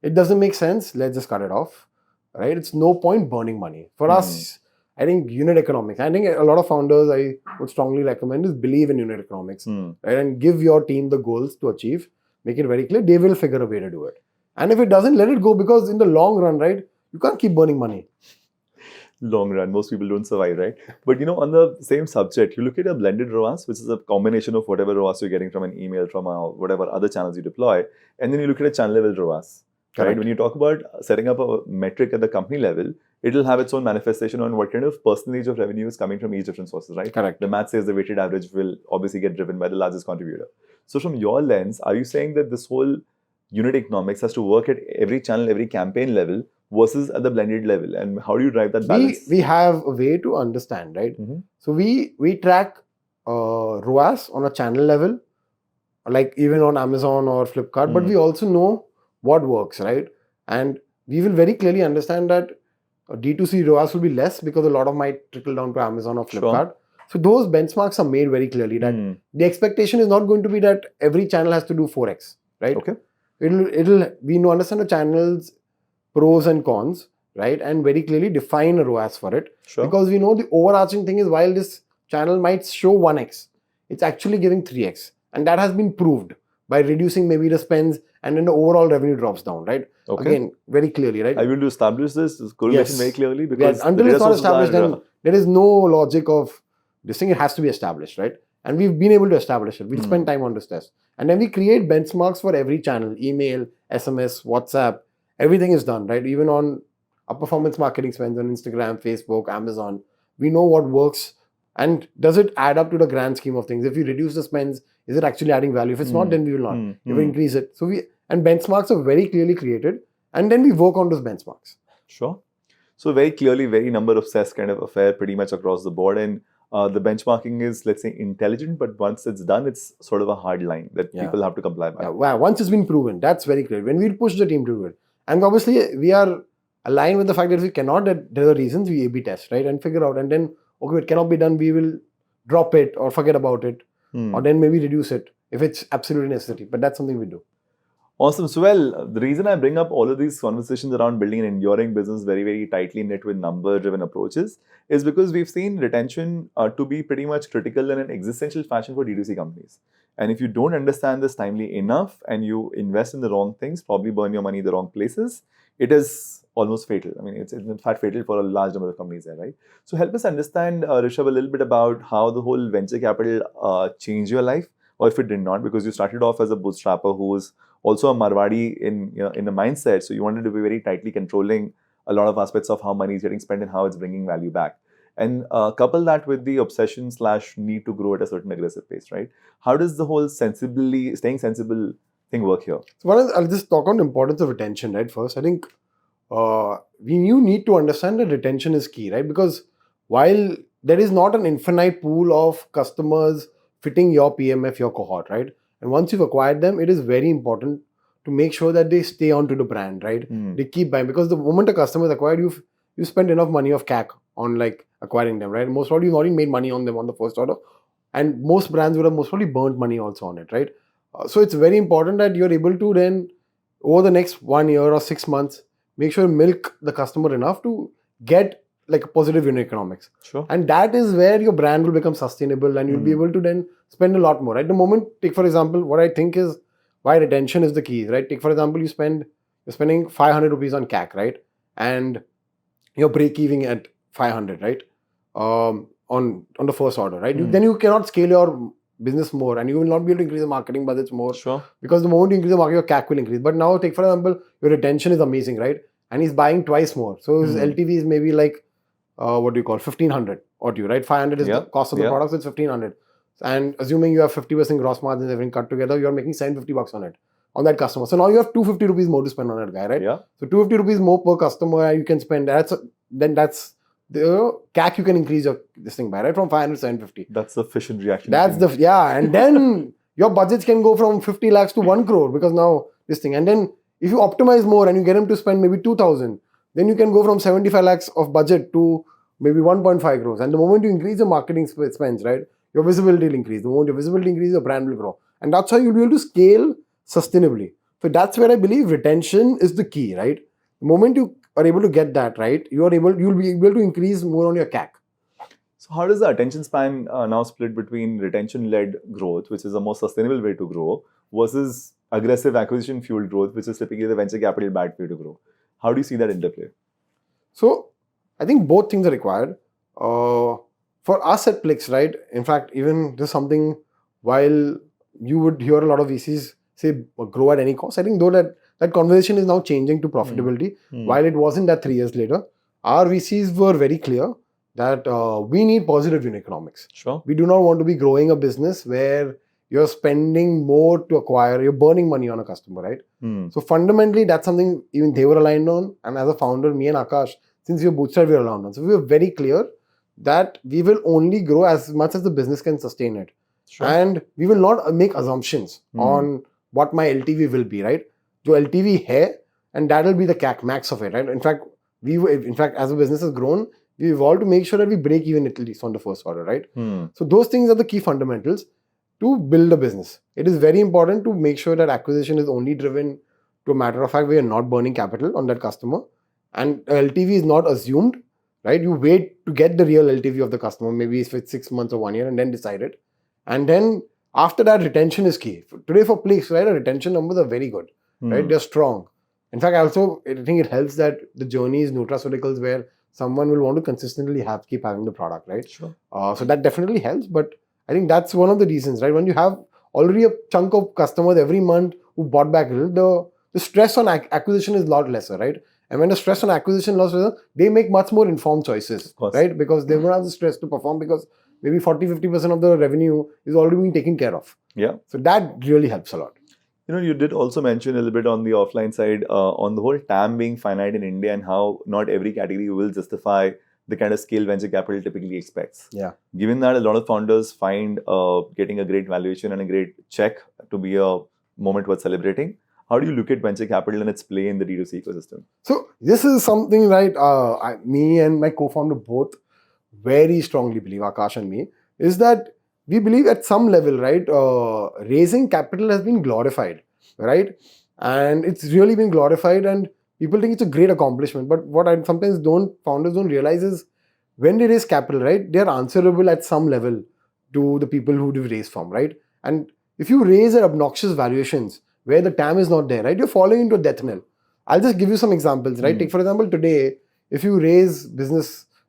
It doesn't make sense. Let's just cut it off, right? It's no point burning money. For us, I think unit economics. I think a lot of founders I would strongly recommend is believe in unit economics, right? And give your team the goals to achieve. Make it very clear. They will figure a way to do it. And if it doesn't, let it go, because in the long run, right, you can't keep burning money. Long run, most people don't survive, right? But on the same subject, you look at a blended ROAS, which is a combination of whatever ROAS you're getting from an email, from whatever other channels you deploy, and then you look at a channel level ROAS. Right? When you talk about setting up a metric at the company level, it'll have its own manifestation on what kind of percentage of revenue is coming from each different sources, right? Correct. The math says the weighted average will obviously get driven by the largest contributor. So from your lens, are you saying that this whole unit economics has to work at every channel, every campaign level versus at the blended level? And how do you drive that balance? We have a way to understand, right? So we track ROAS on a channel level, like even on Amazon or Flipkart, but we also know what works, right? And we will very clearly understand that D2C ROAS will be less because a lot of might trickle down to Amazon or Flipkart. Sure. So those benchmarks are made very clearly that the expectation is not going to be that every channel has to do 4x, right? Okay. We understand the channel's pros and cons, right? And very clearly define a ROAS for it. Sure. Because we know the overarching thing is, while this channel might show 1x, it's actually giving 3x. And that has been proved by reducing maybe the spends, and then the overall revenue drops down, right? Okay. Again, very clearly, right? Are you going to establish this correlation very clearly? Because until it's not established, then there is no logic of this thing. It has to be established, right? And we've been able to establish it. We'll spend time on this test. And then we create benchmarks for every channel, email, SMS, WhatsApp, everything is done, right? Even on a performance marketing spends on Instagram, Facebook, Amazon, we know what works. And does it add up to the grand scheme of things? If you reduce the spends, is it actually adding value? If it's not, then we will not. We will increase it. So benchmarks are very clearly created, and then we work on those benchmarks. Sure. So very clearly, very number obsessed kind of affair pretty much across the board. And the benchmarking is, let's say, intelligent, but once it's done, it's sort of a hard line that people have to comply by. Once it's been proven, that's very clear. When we push the team to do it. And obviously, we are aligned with the fact that if we cannot, that there are reasons we A/B test, right? And figure out, and then, okay, it cannot be done, we will drop it or forget about it, or then maybe reduce it if it's absolutely necessary. But that's something we do. Awesome. So, the reason I bring up all of these conversations around building an enduring business very, very tightly knit with number-driven approaches is because we've seen retention to be pretty much critical in an existential fashion for D2C companies. And if you don't understand this timely enough and you invest in the wrong things, probably burn your money in the wrong places, it is almost fatal. I mean, it's in fact fatal for a large number of companies there, right? So help us understand, Rishubh, a little bit about how the whole venture capital changed your life, or if it did not, because you started off as a bootstrapper who was also a Marwadi in the mindset. So you wanted to be very tightly controlling a lot of aspects of how money is getting spent and how it's bringing value back. And couple that with the obsession / need to grow at a certain aggressive pace, right? How does the whole staying sensible thing work here? So I'll just talk on the importance of retention, right? First, I think you need to understand that retention is key, right? Because while there is not an infinite pool of customers fitting your PMF, your cohort, right? And once you've acquired them, it is very important to make sure that they stay onto the brand, right? They keep buying, because the moment a customer is acquired, you spend enough money of CAC on like acquiring them, right? Most probably you've already made money on them on the first order, and most brands would have most probably burnt money also on it, right? So it's very important that you're able to then, over the next 1 year or 6 months, make sure you milk the customer enough to get like a positive unit economics. Sure. And that is where your brand will become sustainable and you'll be able to then spend a lot more. At the moment, take for example, what I think is why retention is the key, right? Take for example, you're spending 500 rupees on CAC, right? And you're break-even at 500, right? On the first order, right? Then you cannot scale your business more, and you will not be able to increase the marketing budgets more. Sure. Because the moment you increase the market, your CAC will increase. But now, take for example, your retention is amazing, right? And he's buying twice more. So his LTV is maybe like, 1500 or you, right? 500 is the cost of the product, so it's 1500. And assuming you have 50% gross margins, everything cut together, you're making $750 on it, on that customer. So now you have 250 rupees more to spend on that guy, right? Yeah. So 250 rupees more per customer you can spend. That's the CAC you can increase this thing by, right? From 500 to 750. That's the efficient reaction. And then your budgets can go from 50 lakhs to 1 crore because now this thing. And then if you optimize more and you get them to spend maybe 2,000, then you can go from 75 lakhs of budget to maybe 1.5 crores. And the moment you increase the marketing spends, right, your visibility will increase. The moment your visibility increases, your brand will grow. And that's how you'll be able to scale sustainably. So that's where I believe retention is the key, right? The moment you are able to get that right, you'll be able to increase more on your CAC. So how does the attention span now split between retention-led growth, which is a more sustainable way to grow, versus aggressive acquisition-fueled growth, which is typically the venture capital bad way to grow? How do you see that interplay? So I think both things are required. For us at Plix, right? In fact, even just something, while you would hear a lot of VCs say grow at any cost, I think though that conversation is now changing to profitability. While it wasn't that 3 years later, our VCs were very clear that we need positive unit economics. Sure. We do not want to be growing a business where you're spending more to acquire, you're burning money on a customer, right? So fundamentally, that's something even they were aligned on. And as a founder, me and Akash, since we were bootstrapped, we were aligned on. So we were very clear that we will only grow as much as the business can sustain it. Sure. And we will not make assumptions on what my LTV will be, right? So LTV hai, and that will be the CAC max of it, right? In fact, as the business has grown, we evolved to make sure that we break even at least on the first order, right? So those things are the key fundamentals to build a business. It is very important to make sure that acquisition is only driven to a matter of fact, we are not burning capital on that customer, and LTV is not assumed, right? You wait to get the real LTV of the customer, maybe if it's 6 months or 1 year, and then decide it. And then after that, retention is key. Today for Plix, right, our retention numbers are very good, right? They're strong. In fact, I think it helps that the journey is nutraceuticals where someone will want to consistently keep having the product, right? Sure. So that definitely helps. But I think that's one of the reasons, right? When you have already a chunk of customers every month who bought back a little, the stress on acquisition is a lot lesser, right? And when the stress on acquisition is lesser, they make much more informed choices, right? Because they don't have the stress to perform because maybe 40-50% of the revenue is already being taken care of. Yeah. So that really helps a lot. You did also mention a little bit on the offline side on the whole TAM being finite in India and how not every category will justify the kind of scale venture capital typically expects. Yeah. Given that a lot of founders find getting a great valuation and a great check to be a moment worth celebrating, how do you look at venture capital and its play in the D2C ecosystem? So this is something, right, me and my co-founder both very strongly believe, Akash and me, is that we believe at some level, right, raising capital has been glorified, right? And it's really been glorified and people think it's a great accomplishment. But what I sometimes founders don't realize is when they raise capital, right, they're answerable at some level to the people who they've raised from, right? And if you raise at obnoxious valuations where the TAM is not there, right, you're falling into a death knell. I'll just give you some examples, right? Take for example, today, if you raise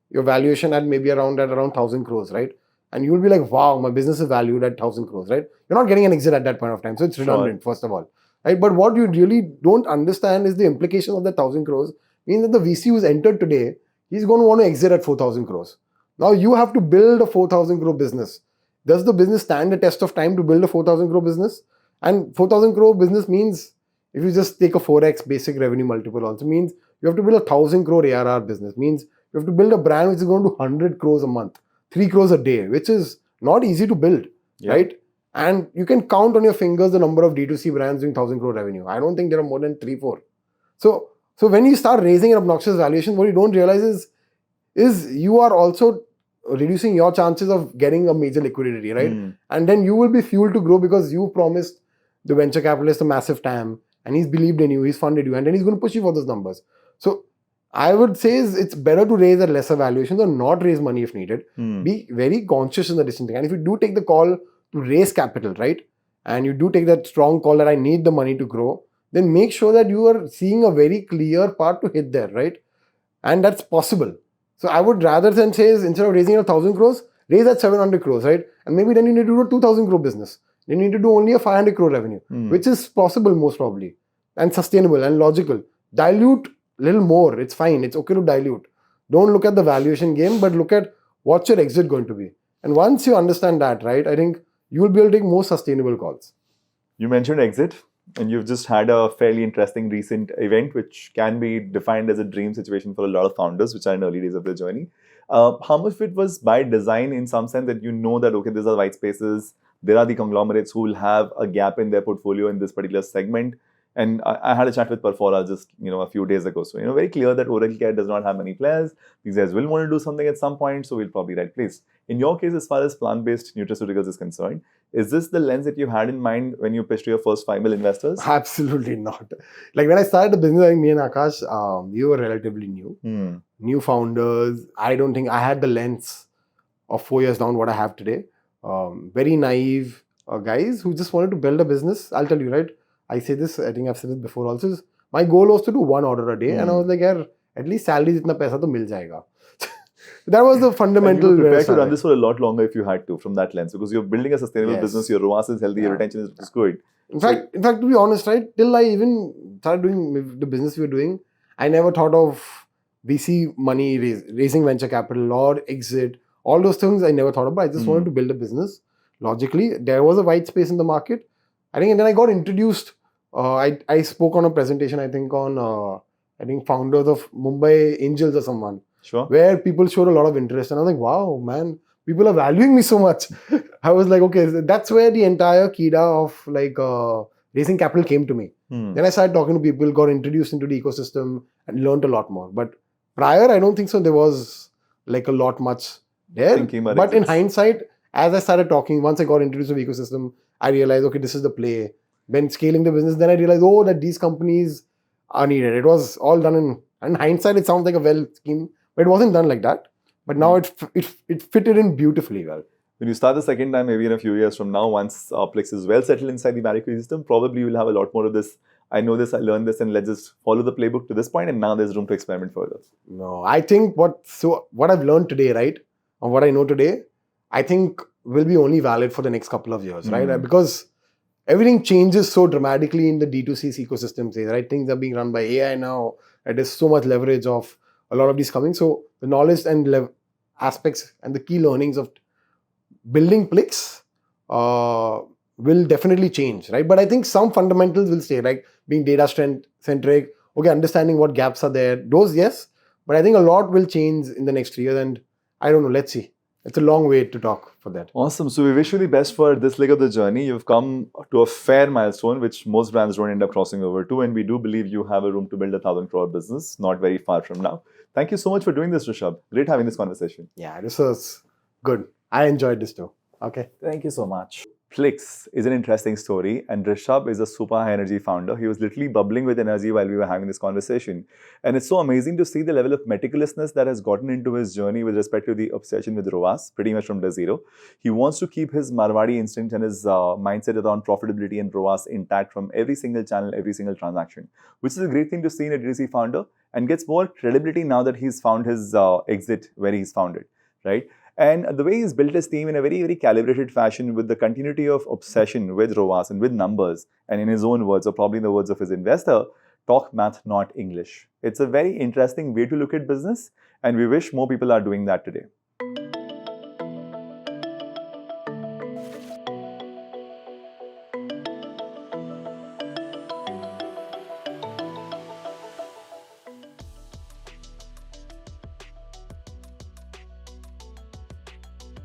your valuation at maybe around 1,000 crores, right? And you will be like, wow, my business is valued at 1,000 crores, right? You're not getting an exit at that point of time. So it's redundant, first of all, right? But what you really don't understand is the implication of the 1,000 crores means that the VC who's entered today, he's going to want to exit at 4,000 crores. Now you have to build a 4,000 crore business. Does the business stand the test of time to build a 4,000 crore business? And 4,000 crore business means, if you just take a 4x basic revenue multiple also means you have to build a 1,000 crore ARR business, means you have to build a brand which is going to do 100 crores a month, 3 crores a day, which is not easy to build, right? And you can count on your fingers the number of D2C brands doing 1,000 crore revenue. I don't think there are more than 3-4. So when you start raising an obnoxious valuation, what you don't realize is you are also reducing your chances of getting a major liquidity, right? And then you will be fueled to grow because you promised the venture capitalist a massive TAM and he's believed in you, he's funded you, and then he's going to push you for those numbers. So I would say it's better to raise at lesser valuations or not raise money if needed. Be very conscious in the decision. And if you do take the call to raise capital, right, and you do take that strong call that I need the money to grow, then make sure that you are seeing a very clear path to hit there, right? And that's possible. So I would rather than say, instead of raising 1,000 crores, raise at 700 crores, right? And maybe then you need to do a 2,000 crore business. You need to do only a 500 crore revenue, which is possible most probably, and sustainable and logical. Dilute a little more. It's fine. It's okay to dilute. Don't look at the valuation game, but look at what's your exit going to be. And once you understand that, right, I think you will be able to take more sustainable calls. You mentioned exit, and you've just had a fairly interesting recent event, which can be defined as a dream situation for a lot of founders, which are in early days of their journey. How much of it was by design in some sense that you know that, okay, these are white spaces, there are the conglomerates who will have a gap in their portfolio in this particular segment, And I had a chat with Perfora just, a few days ago. So, very clear that oral care does not have many players. These guys will want to do something at some point, so we'll probably right place. In your case, as far as plant-based nutraceuticals is concerned, is this the lens that you had in mind when you pitched to your first 5 million investors? Absolutely not. Like when I started the business, I think me and Akash, we were relatively new. New founders. I don't think I had the lens of 4 years down what I have today. Very naive guys who just wanted to build a business. I'll tell you, right? I say this, I think I've said this before also. My goal was to do 1 order a day. And I was like, yaar, at least salary jitna paisa to mil jayega. That was the fundamental. And you were prepared to run this for a lot longer if you had to, from that lens, because you're building a sustainable business, your ROAS is healthy, your retention is good. In fact, to be honest, right, till I even started doing the business we were doing, I never thought of VC money, raising venture capital or exit. All those things I never thought of, but I just wanted to build a business. Logically, there was a white space in the market. I think, and then I got introduced. I spoke on a presentation, I think, on founders of Mumbai Angels or someone. Sure. Where people showed a lot of interest. And I was like, wow, man, people are valuing me so much. I was like, okay, that's where the entire Kida of raising capital came to me. Then I started talking to people, got introduced into the ecosystem and learned a lot more. But prior, I don't think so. There was like a lot much there. But in hindsight, as I started talking, once I got introduced to the ecosystem, I realized, okay, this is the play. When scaling the business, then I realized, that these companies are needed. It was all done in hindsight, it sounds like a well scheme, but it wasn't done like that. But now it fitted in beautifully well. When you start the second time, maybe in a few years from now, once Plix is well settled inside the Marico system, probably you'll have a lot more of this. I know this, I learned this, and let's just follow the playbook to this point, and now there's room to experiment further. No, I think what I've learned today, right, or what I know today, I think will be only valid for the next couple of years, right? Because everything changes so dramatically in the D2C ecosystem, right? Things are being run by AI now, and there's so much leverage of a lot of these coming. So the knowledge and aspects and the key learnings of building Plix will definitely change, right? But I think some fundamentals will stay, like being data centric, okay, understanding what gaps are there, those, yes. But I think a lot will change in the next 3 years, and I don't know, let's see. It's a long way to talk for that. Awesome. So we wish you the best for this leg of the journey. You've come to a fair milestone, which most brands don't end up crossing over to. And we do believe you have a room to build a 1,000 crore business not very far from now. Thank you so much for doing this, Rishubh. Great having this conversation. Yeah, this was good. I enjoyed this too. Okay. Thank you so much. Plix is an interesting story, and Rishubh is a super high energy founder. He was literally bubbling with energy while we were having this conversation. And it's so amazing to see the level of meticulousness that has gotten into his journey with respect to the obsession with ROAS, pretty much from day zero. He wants to keep his Marwadi instinct and his mindset around profitability and ROAS intact from every single channel, every single transaction, which is a great thing to see in a D2C founder, and gets more credibility now that he's found his exit where he's found it, right? And the way he's built his team in a very, very calibrated fashion with the continuity of obsession with ROAS and with numbers, and in his own words, or probably in the words of his investor, talk math, not English. It's a very interesting way to look at business, and we wish more people are doing that today.